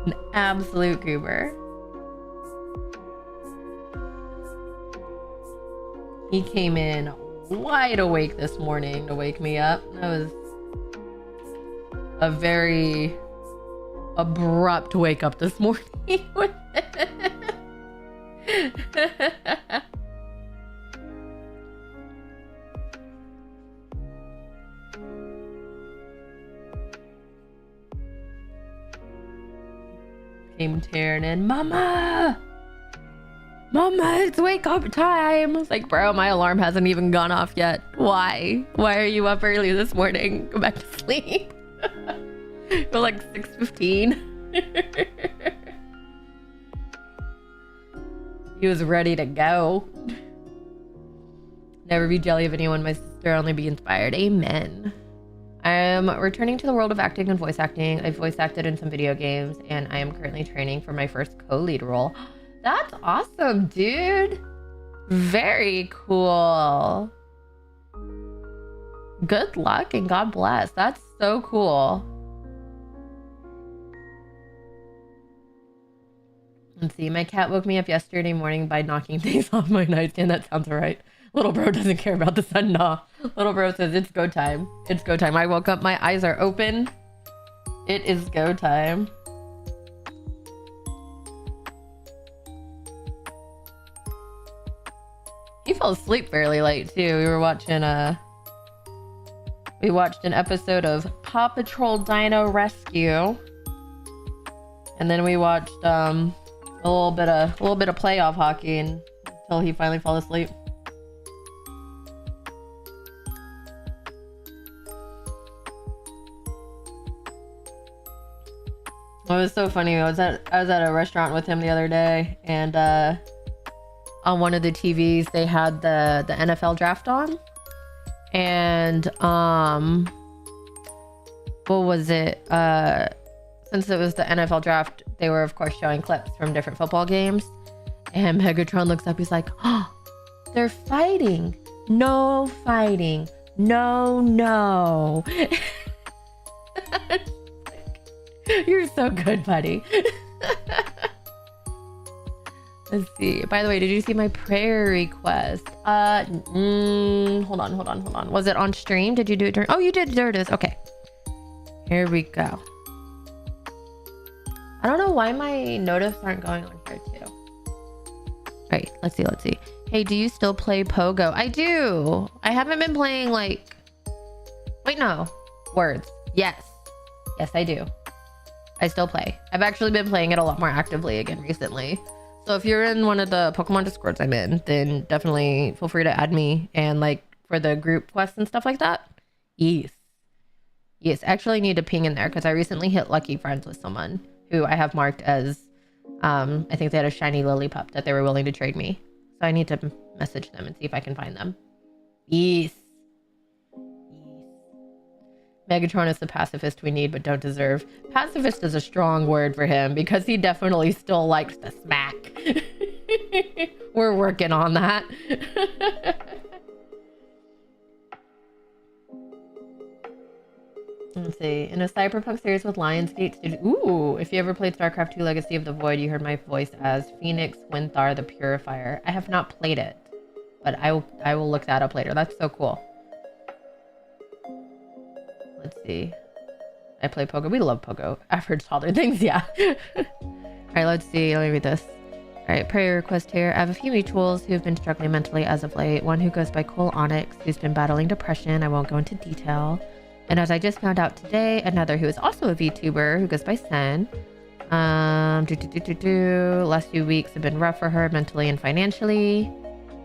An absolute goober. He came in wide awake this morning to wake me up. That was a very abrupt wake up this morning. Came tearing in, Mama, it's wake up time. I was like, bro, my alarm hasn't even gone off yet. Why are you up early this morning? Go back to sleep. We're like 6:15. He was ready to go. Never be jelly of anyone, my sister, only be inspired. Amen. I am returning to the world of acting and voice acting. I've voice acted in some video games, and I am currently training for my first co-lead role. That's awesome, dude. Very cool. Good luck and God bless. That's so cool. Let's see. My cat woke me up yesterday morning by knocking things off my nightstand. That sounds right. Little bro doesn't care about the sun. Nah. Little bro says it's go time. It's go time. I woke up. My eyes are open. It is go time. He fell asleep fairly late too. We watched an episode of Paw Patrol Dino Rescue. And then we watched a little bit of playoff hockey until he finally fell asleep. It was so funny. I was at a restaurant with him the other day, and on one of the TVs they had the NFL draft on, and what was it? Since it was the NFL draft, they were of course showing clips from different football games, and Megatron looks up. He's like, "Oh, they're fighting! No fighting! No!" You're so good, buddy. Let's see. By the way, did you see my prayer request? Hold on. Was it on stream? Did you do it during? Oh, you did. There it is. Okay. Here we go. I don't know why my notifs aren't going on here too. All right, let's see. Hey, do you still play Pogo? I do. I haven't been playing like... Wait, no. Words. Yes, I do. I still play. I've actually been playing it a lot more actively again recently. So if you're in one of the Pokemon Discords I'm in, then definitely feel free to add me. And like for the group quests and stuff like that, yes. Yes, I actually need to ping in there because I recently hit Lucky Friends with someone who I have marked as, I think they had a shiny Lillipup that they were willing to trade me. So I need to message them and see if I can find them. Yes. Megatron is the pacifist we need but don't deserve. Pacifist is a strong word for him because he definitely still likes to smack. We're working on that. Let's see. In a cyberpunk series with Lionsgate, ooh, if you ever played StarCraft 2 Legacy of the Void, you heard my voice as Phoenix Winthar the Purifier. I have not played it, but I will look that up later. That's so cool. Let's see. I play Pogo. We love Pogo. Average toddler things, yeah. Alright, let's see. Let me read this. Alright, prayer request here. I have a few mutuals who have been struggling mentally as of late. One who goes by Cole Onyx, who's been battling depression. I won't go into detail. And as I just found out today, another who is also a VTuber who goes by Sen. Last few weeks have been rough for her mentally and financially.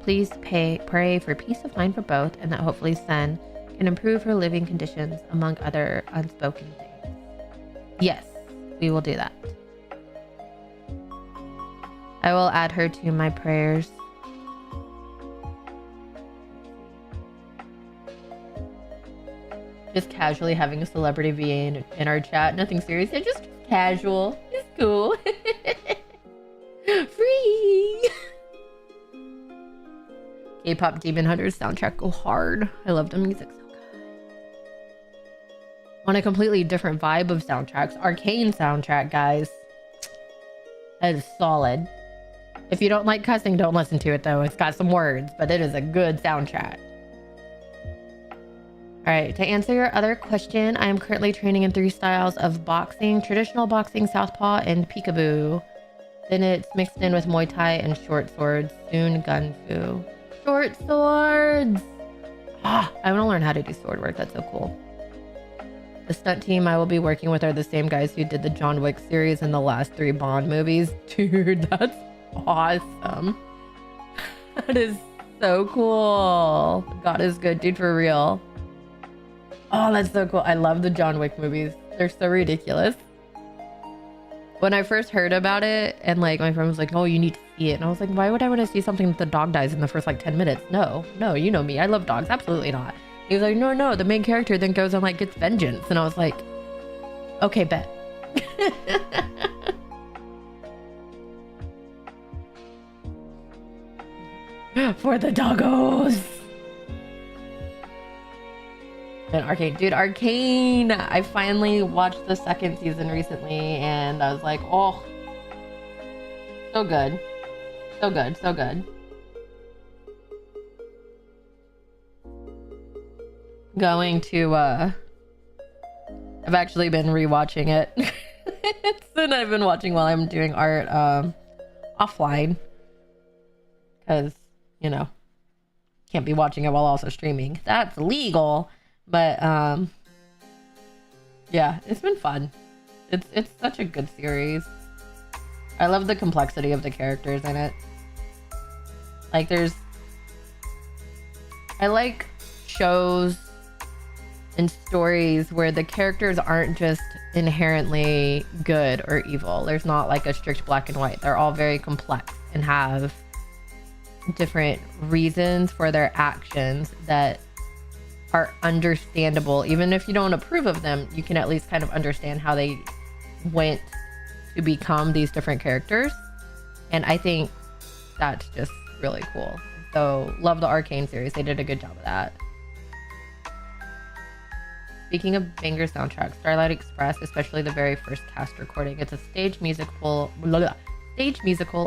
Please pray for peace of mind for both, and that hopefully Sen can improve her living conditions, among other unspoken things. Yes, we will do that. I will add her to my prayers. Just casually having a celebrity VA in our chat. Nothing serious. Yeah, just casual. It's cool. Free. K-pop Demon Hunters soundtrack go hard. I love the music so good. On a completely different vibe of soundtracks, Arcane soundtrack, guys. That is solid. If you don't like cussing, don't listen to it though. It's got some words, but it is a good soundtrack. Alright, to answer your other question, I am currently training in 3 styles of boxing: traditional boxing, southpaw, and peekaboo. Then it's mixed in with Muay Thai and short swords, soon Gun Fu. Short swords! Ah, I want to learn how to do sword work. That's so cool. The stunt team I will be working with are the same guys who did the John Wick series and the last 3 Bond movies. Dude, that's awesome. That is so cool. God is good, dude, for real. Oh, that's so cool. I love the John Wick movies. They're so ridiculous. When I first heard about it, and like my friend was like, oh, you need to see it. And I was like, why would I want to see something that the dog dies in the first like 10 minutes? No, you know me. I love dogs. Absolutely not. He was like, no, the main character then goes and like gets vengeance. And I was like, okay, bet. For the doggos. And Arcane, dude, Arcane. I finally watched the 2nd season recently and I was like, oh, so good. So good, so good. Going to, I've actually been rewatching it. It's something I've been watching while I'm doing art, offline. Because, you know, can't be watching it while also streaming. That's legal. But yeah, it's been fun. It's such a good series. I love the complexity of the characters in it. Like I like shows and stories where the characters aren't just inherently good or evil. There's not like a strict black and white. They're all very complex and have different reasons for their actions that are understandable. Even if you don't approve of them, you can at least kind of understand how they went to become these different characters. And I think that's just really cool. So love the Arcane series. They did a good job of that. Speaking of banger soundtracks, Starlight Express, especially the very first cast recording, it's a stage musical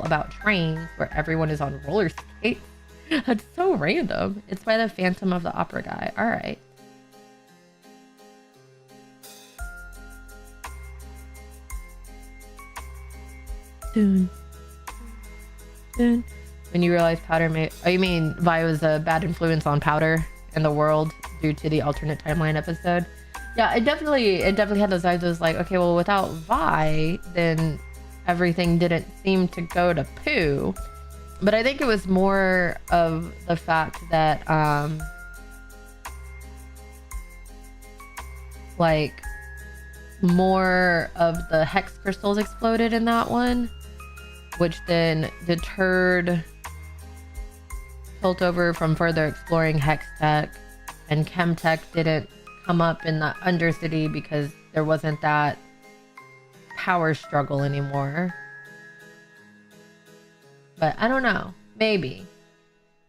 about trains where everyone is on roller skates. That's so random. It's by the Phantom of the Opera guy. All right. Dun, dun. When you realize Powder made... Oh, you mean Vi was a bad influence on Powder and the world due to the alternate timeline episode? Yeah, it definitely had those vibes. It was like, okay, well, without Vi, then everything didn't seem to go to poo. But I think it was more of the fact that, like, more of the hex crystals exploded in that one, which then deterred Piltover from further exploring hex tech, and chemtech didn't come up in the Undercity because there wasn't that power struggle anymore. But I don't know. Maybe.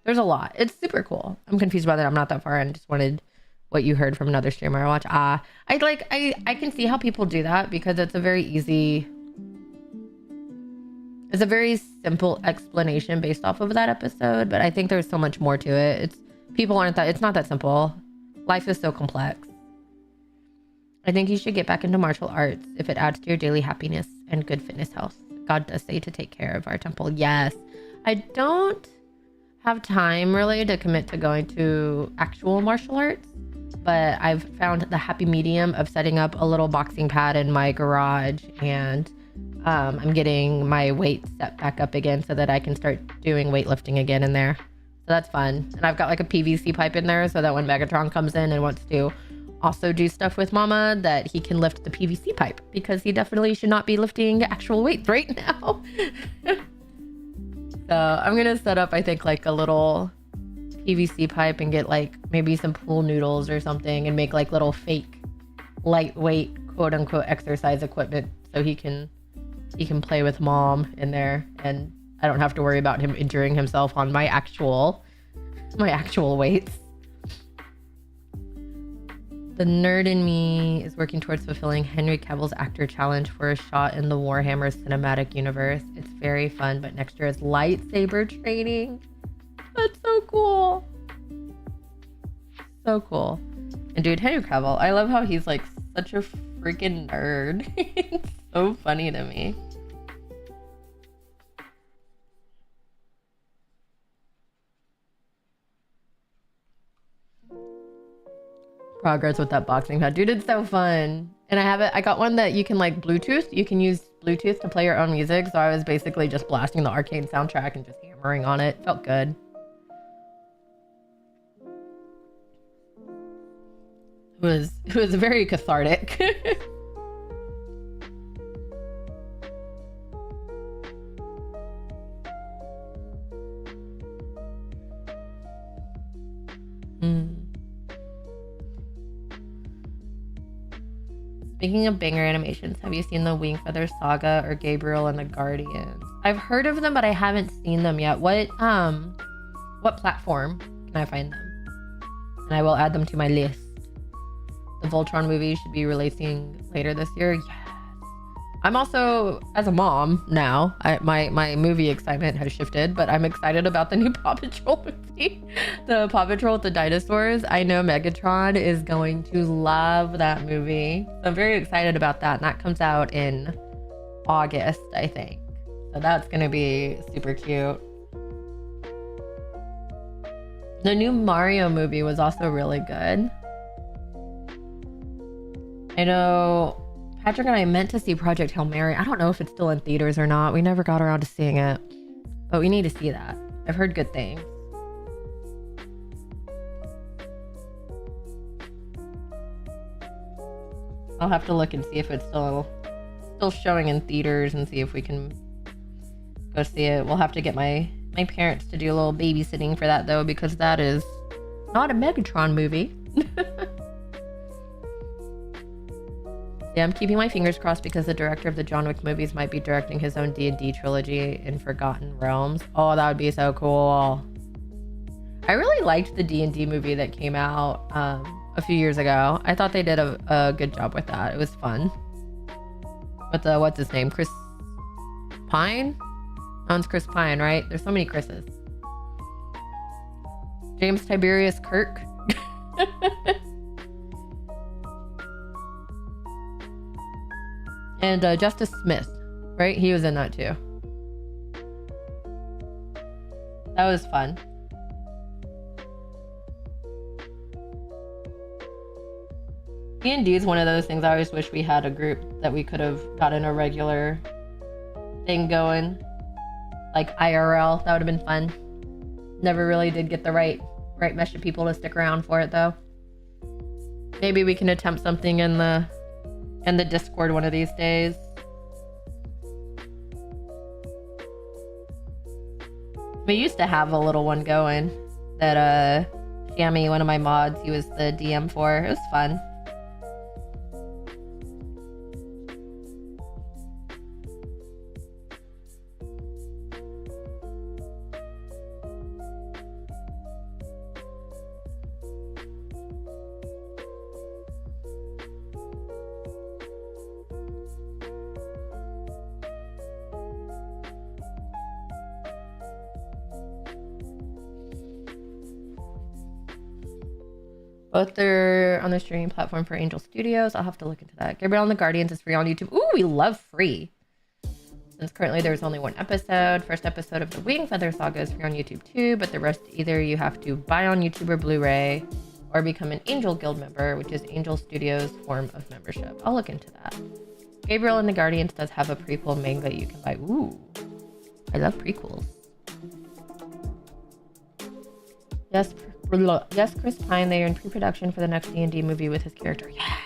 There's a lot. It's super cool. I'm confused about it. I'm not that far in. Just wanted what you heard from another streamer I watch. I can see how people do that because it's a very simple explanation based off of that episode, but I think there's so much more to it. It's not that simple. Life is so complex. I think you should get back into martial arts if it adds to your daily happiness and good fitness health. God does say to take care of our temple. Yes. I don't have time really to commit to going to actual martial arts, but I've found the happy medium of setting up a little boxing pad in my garage, and I'm getting my weight set back up again so that I can start doing weightlifting again in there. So that's fun. And I've got like a PVC pipe in there so that when Megatron comes in and wants to also do stuff with Mama, that he can lift the PVC pipe, because he definitely should not be lifting actual weights right now. So I'm going to set up, I think, like a little PVC pipe and get like maybe some pool noodles or something and make like little fake lightweight quote unquote exercise equipment so he can play with Mom in there, and I don't have to worry about him injuring himself on my actual weights. The nerd in me is working towards fulfilling Henry Cavill's actor challenge for a shot in the Warhammer cinematic universe. It's very fun, but next year is lightsaber training. That's so cool. So cool. And dude, Henry Cavill, I love how he's like such a freaking nerd. It's so funny to me. Progress with that boxing pad. Dude, it's so fun. And I got one that you can like Bluetooth. You can use Bluetooth to play your own music. So I was basically just blasting the Arcane soundtrack and just hammering on it. Felt good. It was very cathartic. Speaking of banger animations, have you seen the Wing Feather Saga or Gabriel and the Guardians? I've heard of them, but I haven't seen them yet. What platform can I find them? And I will add them to my list. The Voltron movie should be releasing later this year. Yes. I'm also, as a mom now, my movie excitement has shifted, but I'm excited about the new Paw Patrol movie. The Paw Patrol with the dinosaurs. I know Megatron is going to love that movie. So I'm very excited about that. And that comes out in August, I think. So that's going to be super cute. The new Mario movie was also really good. I know Patrick and I meant to see Project Hail Mary. I don't know if it's still in theaters or not. We never got around to seeing it, but we need to see that. I've heard good things. I'll have to look and see if it's still showing in theaters and see if we can go see it. We'll have to get my parents to do a little babysitting for that though, because that is not a Megatron movie. Yeah, I'm keeping my fingers crossed because the director of the John Wick movies might be directing his own D&D trilogy in Forgotten Realms. Oh, that would be so cool. I really liked the D&D movie that came out a few years ago. I thought they did a good job with that. It was fun. With the, what's his name? Chris Pine? That one's Chris Pine, right? There's so many Chris's. James Tiberius Kirk. And Justice Smith, right? He was in that too. That was fun. D&D is one of those things I always wish we had a group that we could have gotten a regular thing going. Like IRL, that would have been fun. Never really did get the right mesh of people to stick around for it though. Maybe we can attempt something in the Discord one of these days. We used to have a little one going that Shammy, one of my mods, he was the DM for. It was fun. Both are on the streaming platform for Angel Studios. I'll have to look into that. Gabriel and the Guardians is free on YouTube. Ooh, we love free. Since currently there's only one episode. First episode of the Wing Feather Saga is free on YouTube too, but the rest either you have to buy on YouTube or Blu-ray or become an Angel Guild member, which is Angel Studios' form of membership. I'll look into that. Gabriel and the Guardians does have a prequel manga you can buy. Ooh, I love prequels. Yes, Chris Pine, they are in pre-production for the next D&D movie with his character. Yes!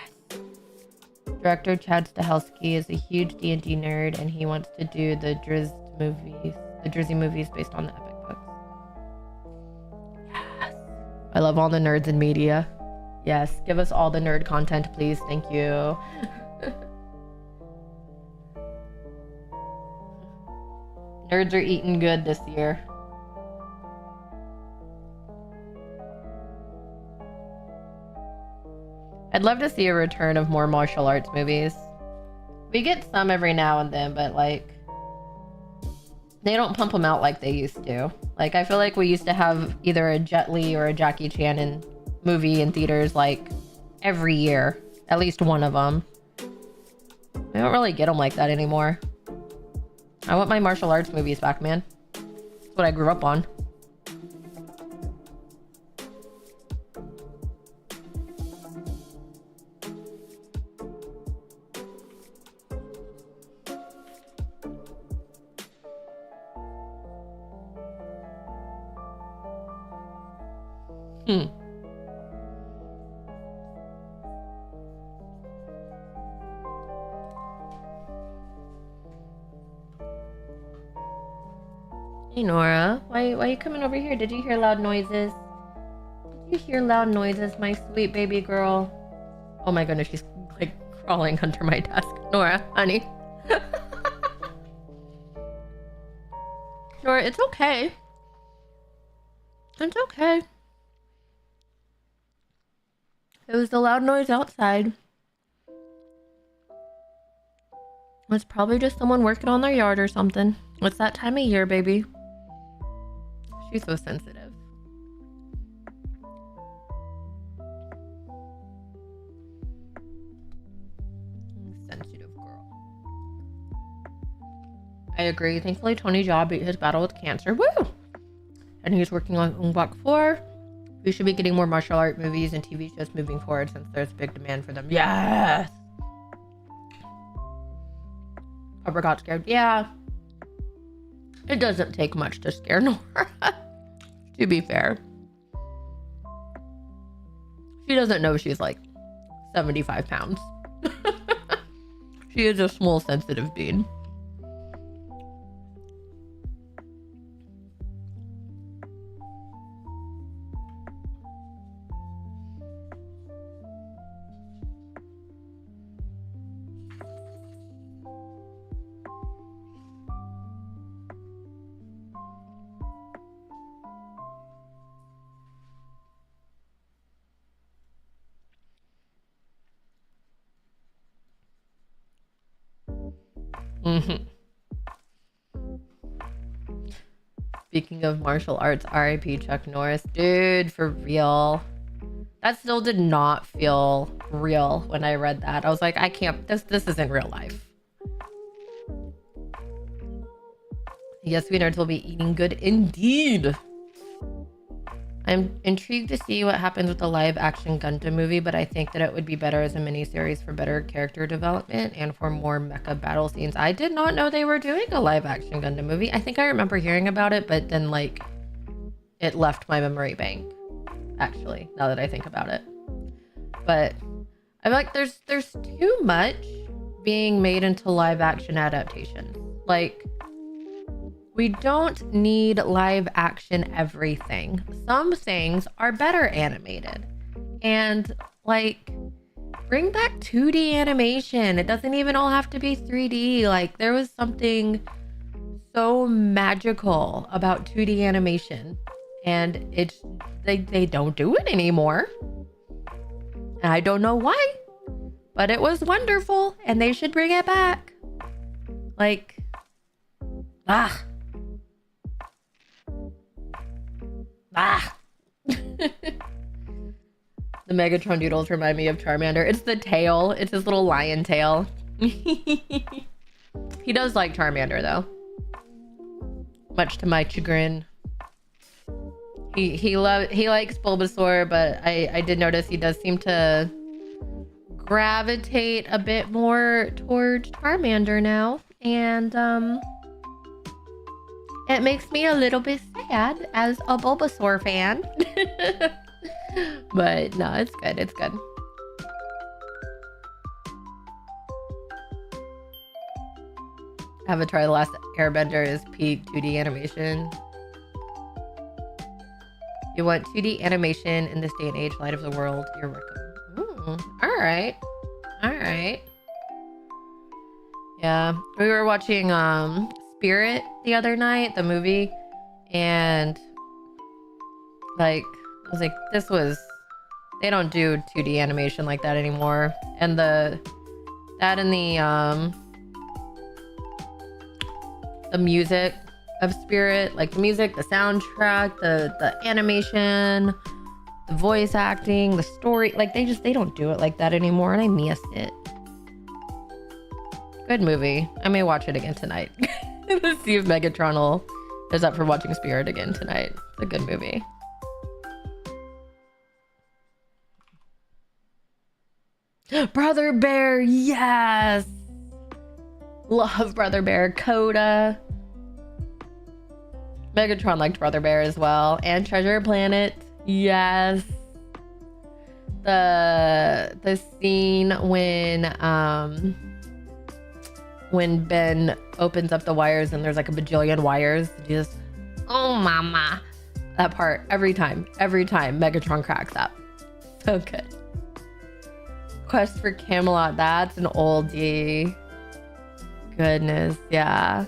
Director Chad Stahelski is a huge D&D nerd, and he wants to do the Drizzy movies based on the epic books. Yes! I love all the nerds in media. Yes, give us all the nerd content, please. Thank you. Nerds are eating good this year. I'd love to see a return of more martial arts movies. We get some every now and then, but like, they don't pump them out like they used to. Like, I feel like we used to have either a Jet Li or a Jackie Chan movie in theaters like every year, at least one of them. I don't really get them like that anymore. I want my martial arts movies back, man. That's what I grew up on. Hey Nora, why are you coming over here? Did you hear loud noises? Did you hear loud noises, my sweet baby girl? Oh my goodness, she's like crawling under my desk. Nora, honey. Nora, it's okay. It's okay. It was the loud noise outside. It's probably just someone working on their yard or something. It's that time of year, baby. She's so sensitive. Sensitive girl. I agree. Thankfully, Tony Jaa beat his battle with cancer. Woo! And he's working on Block 4. We should be getting more martial art movies and TV shows moving forward since there's big demand for them. Yes! Pepper got scared. Yeah. It doesn't take much to scare Nora. To be fair. She doesn't know she's like 75 pounds. She is a small, sensitive being. Speaking of martial arts, RIP Chuck Norris. Dude, for real. That still did not feel real when I read that. I was like, I can't, this isn't real life. Yes, we nerds will be eating good indeed. I'm intrigued to see what happens with the live action Gundam movie, but I think that it would be better as a miniseries for better character development and for more mecha battle scenes. I did not know they were doing a live action Gundam movie. I think I remember hearing about it, but then like it left my memory bank, actually, now that I think about it. But I feel like there's too much being made into live action adaptations. Like, we don't need live action everything. Some things are better animated. And like, bring back 2D animation. It doesn't even all have to be 3D. Like, there was something so magical about 2D animation. And it's they don't do it anymore. And I don't know why. But it was wonderful and they should bring it back. Like, the Megatron Doodles remind me of Charmander. It's the tail. It's his little lion tail. He does like Charmander though. Much to my chagrin. He likes Bulbasaur, but I did notice he does seem to gravitate a bit more towards Charmander now. And it makes me a little bit sad as a Bulbasaur fan. But no, it's good. It's good. Avatar: The Last Airbender is peak 2D animation. You want 2D animation in this day and age, light of the world, you're welcome. All right. All right. Yeah, we were watching Spirit the other night, the movie, and like I was like, they don't do 2D animation like that anymore. And the music of Spirit, like the music, the soundtrack, the animation, the voice acting, the story, like they don't do it like that anymore, and I missed it. Good movie. I may watch it again tonight. Let's see if Megatron is up for watching Spirit again tonight. It's a good movie. Brother Bear, yes! Love Brother Bear. Coda. Megatron liked Brother Bear as well. And Treasure Planet, yes. The scene when Ben opens up the wires and there's like a bajillion wires, just, oh mama. That part, every time Megatron cracks up. So good. Quest for Camelot, that's an oldie. Goodness, yeah.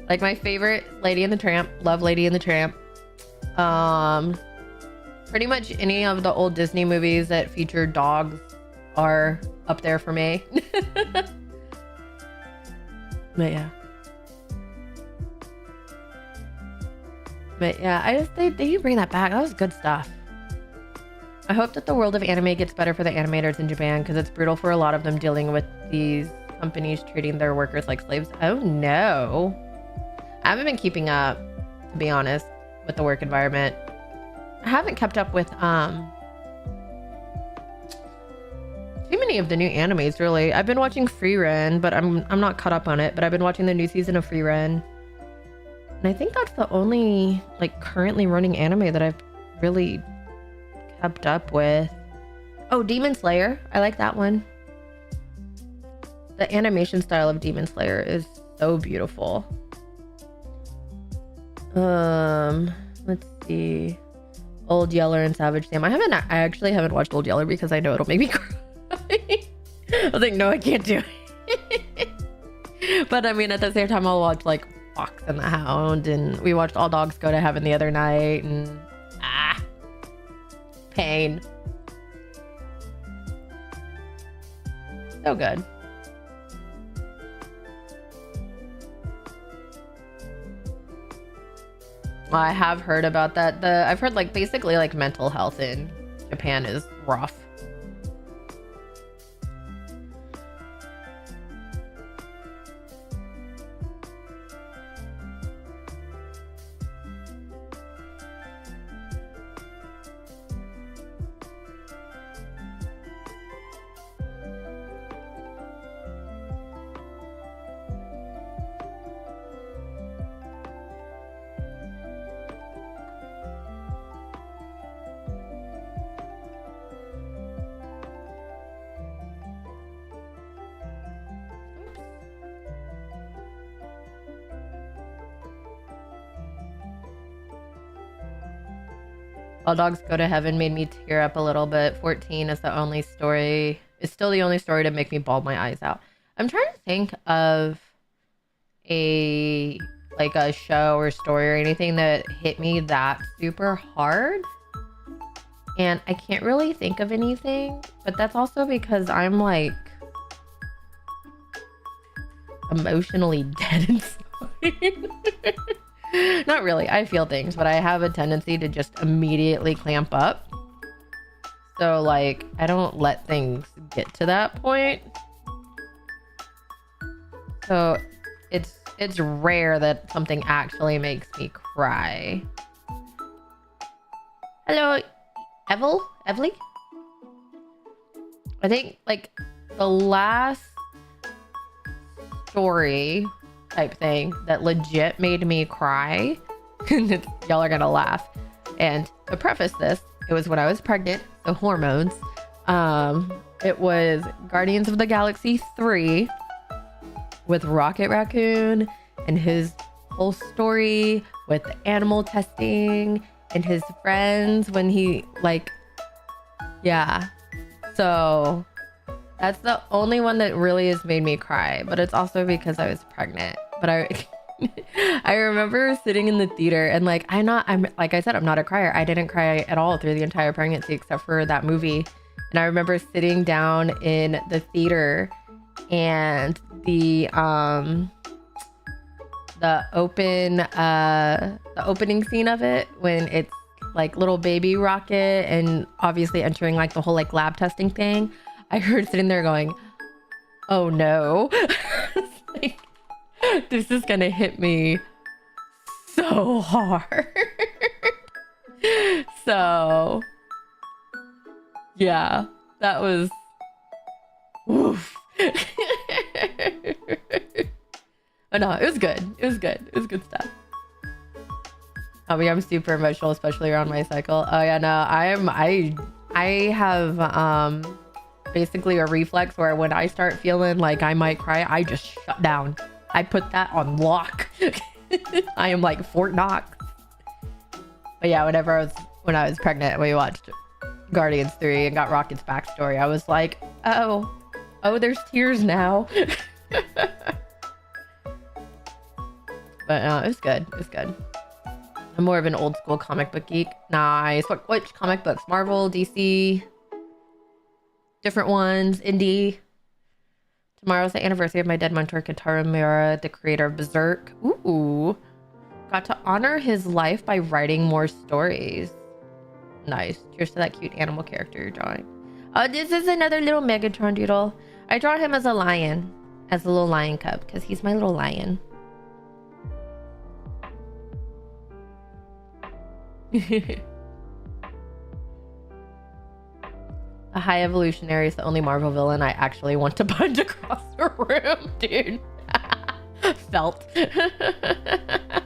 Like my favorite, Lady and the Tramp. Love Lady and the Tramp. Pretty much any of the old Disney movies that feature dogs are up there for me. But yeah, they need to bring that back. That was good stuff. I hope that the world of anime gets better for the animators in Japan, because it's brutal for a lot of them dealing with these companies treating their workers like slaves. Oh no. I haven't been keeping up, to be honest, with the work environment. I haven't kept up with too many of the new animes, really. I've been watching Free Ren, but I'm not caught up on it, but I've been watching the new season of Free Ren. And I think that's the only like currently running anime that I've really kept up with. Oh, Demon Slayer. I like that one. The animation style of Demon Slayer is so beautiful. Let's see. Old Yeller and Savage Sam. I actually haven't watched Old Yeller because I know it'll make me cry. I was like, no, I can't do it. But I mean, at the same time, I'll watch like Fox and the Hound, and we watched All Dogs Go to Heaven the other night, and pain. So good. I have heard about that. I've heard like basically like mental health in Japan is rough. All Dogs Go to Heaven made me tear up a little bit. 14 is the only story. It's still the only story to make me bawl my eyes out. I'm trying to think of a show or story or anything that hit me that super hard. And I can't really think of anything, but that's also because I'm like emotionally dead inside. Not really. I feel things, but I have a tendency to just immediately clamp up. So like, I don't let things get to that point. So it's rare that something actually makes me cry. Hello, Evely? I think like the last story type thing that legit made me cry, y'all are gonna laugh. And to preface this, it was when I was pregnant, so hormones. It was Guardians of the Galaxy 3 with Rocket Raccoon and his whole story with the animal testing and his friends when he so that's the only one that really has made me cry, but it's also because I was pregnant. But I remember sitting in the theater and I'm like I said, I'm not a crier. I didn't cry at all through the entire pregnancy except for that movie. And I remember sitting down in the theater and the opening scene of it when it's like little baby Rocket and obviously entering like the whole like lab testing thing. I heard sitting there going, oh no. Like, this is gonna hit me so hard. So yeah, that was oof. But no, it was good. It was good stuff. I mean, I'm super emotional, especially around my cycle. Oh yeah, no, I have basically a reflex where when I start feeling like I might cry, I just shut down. I put that on lock. I am like Fort Knox. But yeah, when I was pregnant, we watched Guardians 3 and got Rocket's backstory. I was like, oh, there's tears now. But it was good. It was good. I'm more of an old school comic book geek. Nice. Which comic books? Marvel, DC, different ones, indie. Tomorrow's the anniversary of my dead mentor, Kentaro Miura, the creator of Berserk. Ooh. Got to honor his life by writing more stories. Nice. Cheers to that cute animal character you're drawing. Oh, this is another little Megatron doodle. I draw him as a lion. As a little lion cub, because he's my little lion. A High Evolutionary is the only Marvel villain I actually want to punch across the room, dude. Felt. I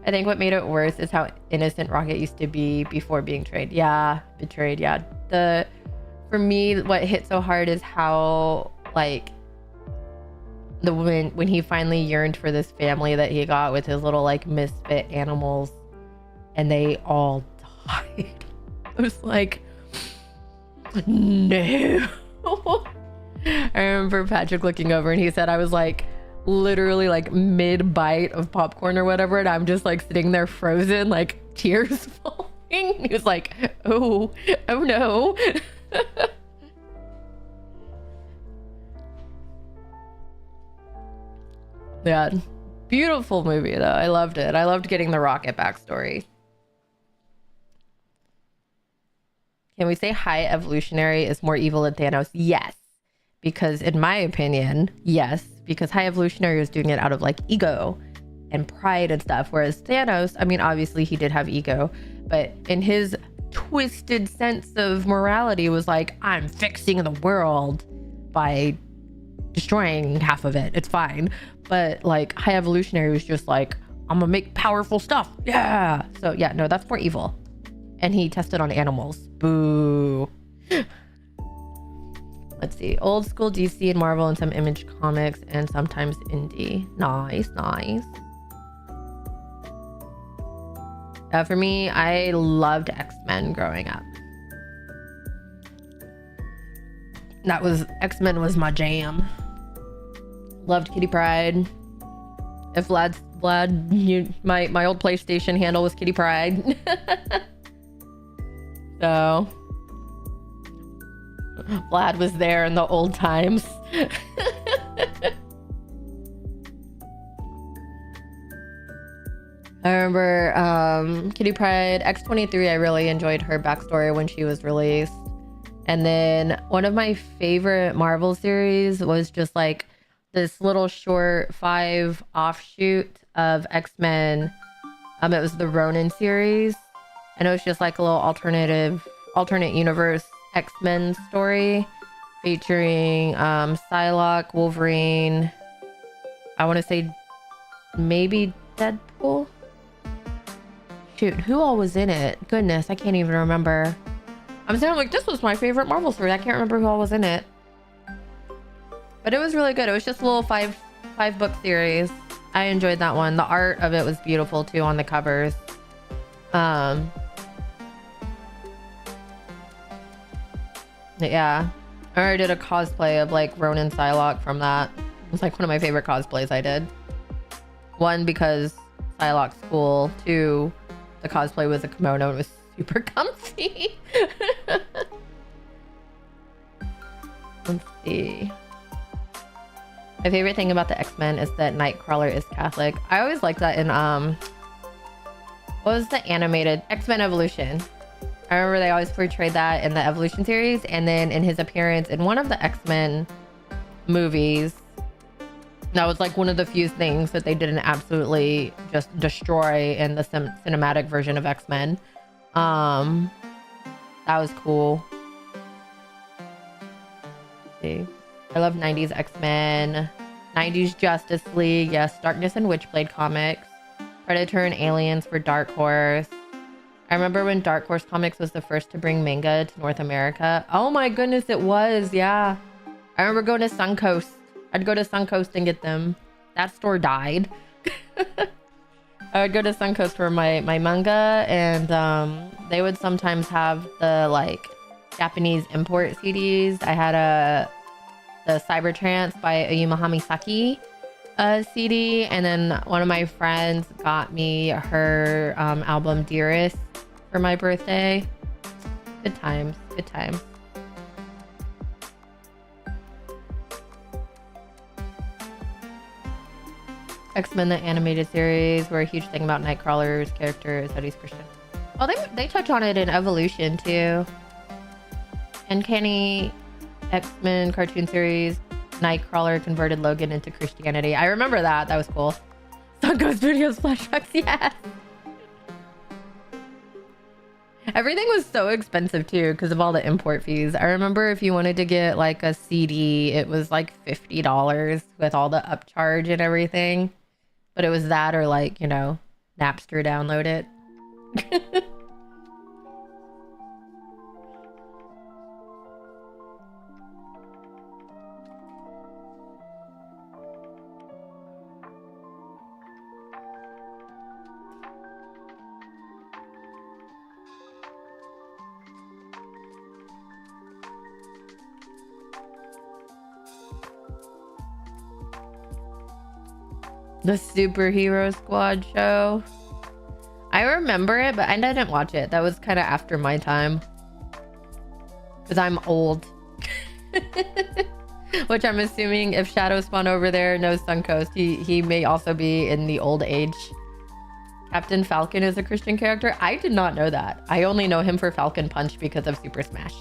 think what made it worse is how innocent Rocket used to be before being betrayed. Yeah. For me, what hit so hard is how like when he finally yearned for this family that he got with his little like misfit animals and they all died. I was like, no. I remember Patrick looking over and he said I was like literally like mid bite of popcorn or whatever, and I'm just like sitting there frozen, like tears falling. He was like, oh no. Yeah, beautiful movie though. I loved it. I loved getting the Rocket backstory. Can we say High Evolutionary is more evil than Thanos? Yes, because in my opinion, yes, because High Evolutionary was doing it out of like ego and pride and stuff, whereas Thanos, I mean, obviously he did have ego, but in his twisted sense of morality was like, I'm fixing the world by destroying half of it. It's fine. But like High Evolutionary was just like, I'm gonna make powerful stuff. Yeah. So yeah, no, that's more evil. And he tested on animals. Boo. Let's see. Old school DC and Marvel and some Image Comics and sometimes indie. Nice. For me, I loved X-Men growing up. X-Men was my jam. Loved Kitty Pryde. If Vlad, my old PlayStation handle was Kitty Pryde. So Vlad was there in the old times. I remember Kitty Pryde X-23. I really enjoyed her backstory when she was released. And then one of my favorite Marvel series was just like this little short 5 offshoot of X-Men. It was the Ronin series, and it was just like a little alternate universe X-Men story featuring Psylocke, Wolverine, I want to say maybe Deadpool. Shoot, who all was in it? Goodness, I can't even remember. I'm saying, like, this was my favorite Marvel story. I can't remember who all was in it. But it was really good. It was just a little five book series. I enjoyed that one. The art of it was beautiful too on the covers. Yeah. I already did a cosplay of like Ronin Psylocke from that. It was like one of my favorite cosplays I did. One, because Psylocke's cool. Two, the cosplay was a kimono and it was super comfy. Let's see. My favorite thing about the X-Men is that Nightcrawler is Catholic. I always liked that in what was the animated X-Men Evolution? I remember they always portrayed that in the Evolution series, and then in his appearance in one of the X-Men movies. That was like one of the few things that they didn't absolutely just destroy in the cinematic version of X-Men. That was cool. Let's see. I love 90s X-Men, 90s Justice League, yes, Darkness and Witchblade comics, Predator and Aliens for Dark Horse. I remember when Dark Horse Comics was the first to bring manga to North America. Oh my goodness, it was, yeah. I remember going to Suncoast. I'd go to Suncoast and get them. That store died. I would go to Suncoast for my manga, and they would sometimes have the like Japanese import CDs. I had the Cybertrance by Ayuma Hamisaki CD, and then one of my friends got me her album Dearest for my birthday. Good times, good times. X-Men the animated series were a huge thing about Nightcrawler's character is that he's Christian. Oh, they touch on it in Evolution too. Uncanny X-Men cartoon series, Nightcrawler converted Logan into Christianity. I remember that. That was cool. Suncoast Videos flashbacks, yes. Everything was so expensive too because of all the import fees. I remember if you wanted to get like a CD, it was like $50 with all the upcharge and everything. But it was that or like, you know, Napster download it. The Superhero Squad show. I remember it, but I didn't watch it. That was kind of after my time. Because I'm old. Which I'm assuming if Shadow Spawn over there knows Suncoast, he may also be in the old age. Captain Falcon is a Christian character. I did not know that. I only know him for Falcon Punch because of Super Smash.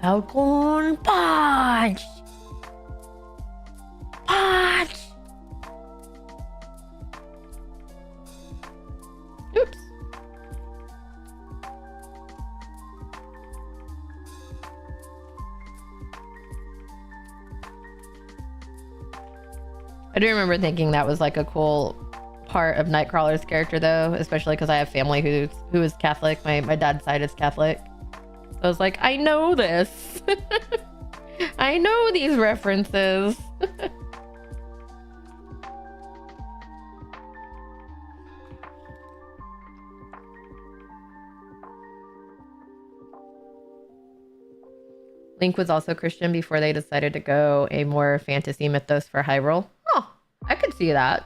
Falcon Punch! Punch! Oops. I do remember thinking that was like a cool part of Nightcrawler's character though, especially because I have family who is Catholic. My dad's side is Catholic. So I was like, I know this. I know these references. Link was also Christian before they decided to go a more fantasy mythos for Hyrule. Oh, I could see that.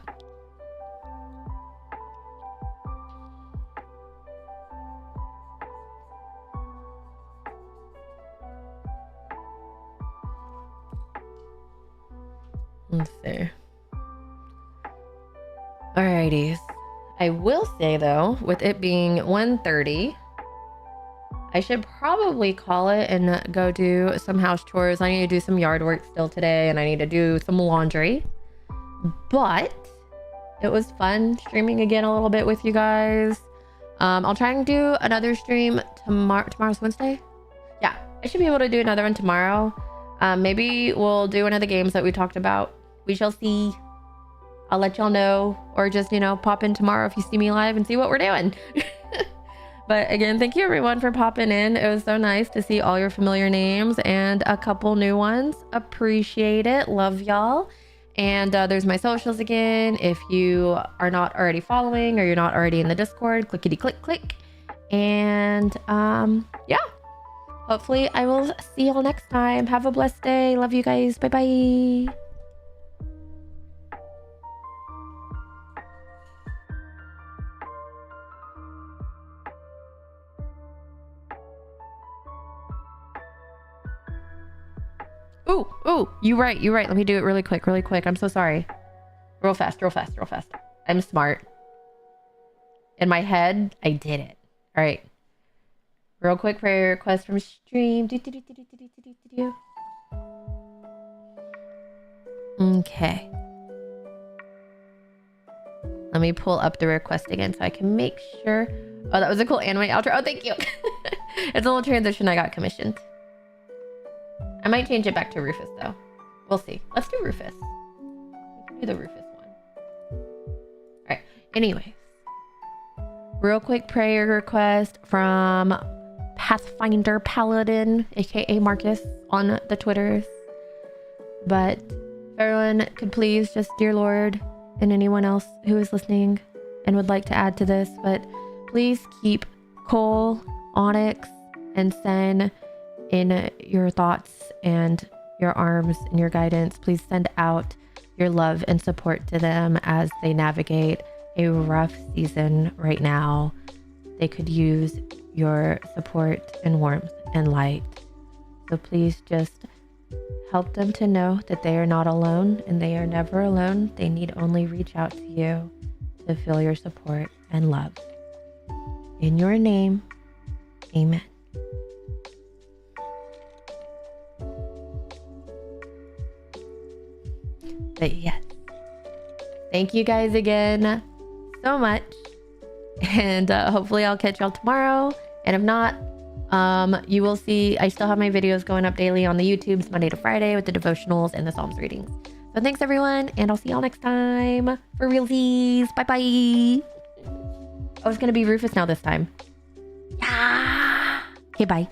Let's see. Alrighties. I will say though, with it being 1:30, I should probably call it and go do some house chores. I need to do some yard work still today, and I need to do some laundry. But it was fun streaming again a little bit with you guys. I'll try and do another stream tomorrow. Tomorrow's Wednesday? Yeah, I should be able to do another one tomorrow. Maybe we'll do one of the games that we talked about. We shall see. I'll let y'all know, or just, you know, pop in tomorrow if you see me live and see what we're doing. But again, thank you everyone for popping in. It was so nice to see all your familiar names and a couple new ones. Appreciate it. Love y'all. And there's my socials again. If you are not already following or you're not already in the Discord, clickety click click. And yeah, hopefully I will see y'all next time. Have a blessed day. Love you guys. Bye bye. Ooh, you're right. Let me do it really quick. I'm so sorry. Real fast. I'm smart. In my head, I did it. All right. Real quick prayer request from stream. Okay. Let me pull up the request again so I can make sure. Oh, that was a cool anime outro. Oh, thank you. It's a little transition I got commissioned. I might change it back to Rufus though. We'll see. Let's do Rufus. We can do the Rufus one. All right. Anyways, real quick prayer request from Pathfinder Paladin, aka Marcus, on the Twitters. But if everyone could please just, dear Lord, and anyone else who is listening and would like to add to this, but please keep Cole, Onyx, and Sen in your thoughts and your arms and your guidance. Please send out your love and support to them as they navigate a rough season right now. They could use your support and warmth and light. So please just help them to know that they are not alone, and they are never alone. They need only reach out to you to feel your support and love. In your name, amen. But yes, thank you guys again so much, and hopefully I'll catch y'all tomorrow. And if not, you will see I still have my videos going up daily on the YouTubes Monday to Friday with the devotionals and the Psalms readings. So thanks everyone, and I'll see y'all next time for realsies. Bye bye. Oh, it's gonna be Rufus now this time. Yeah. Okay, bye.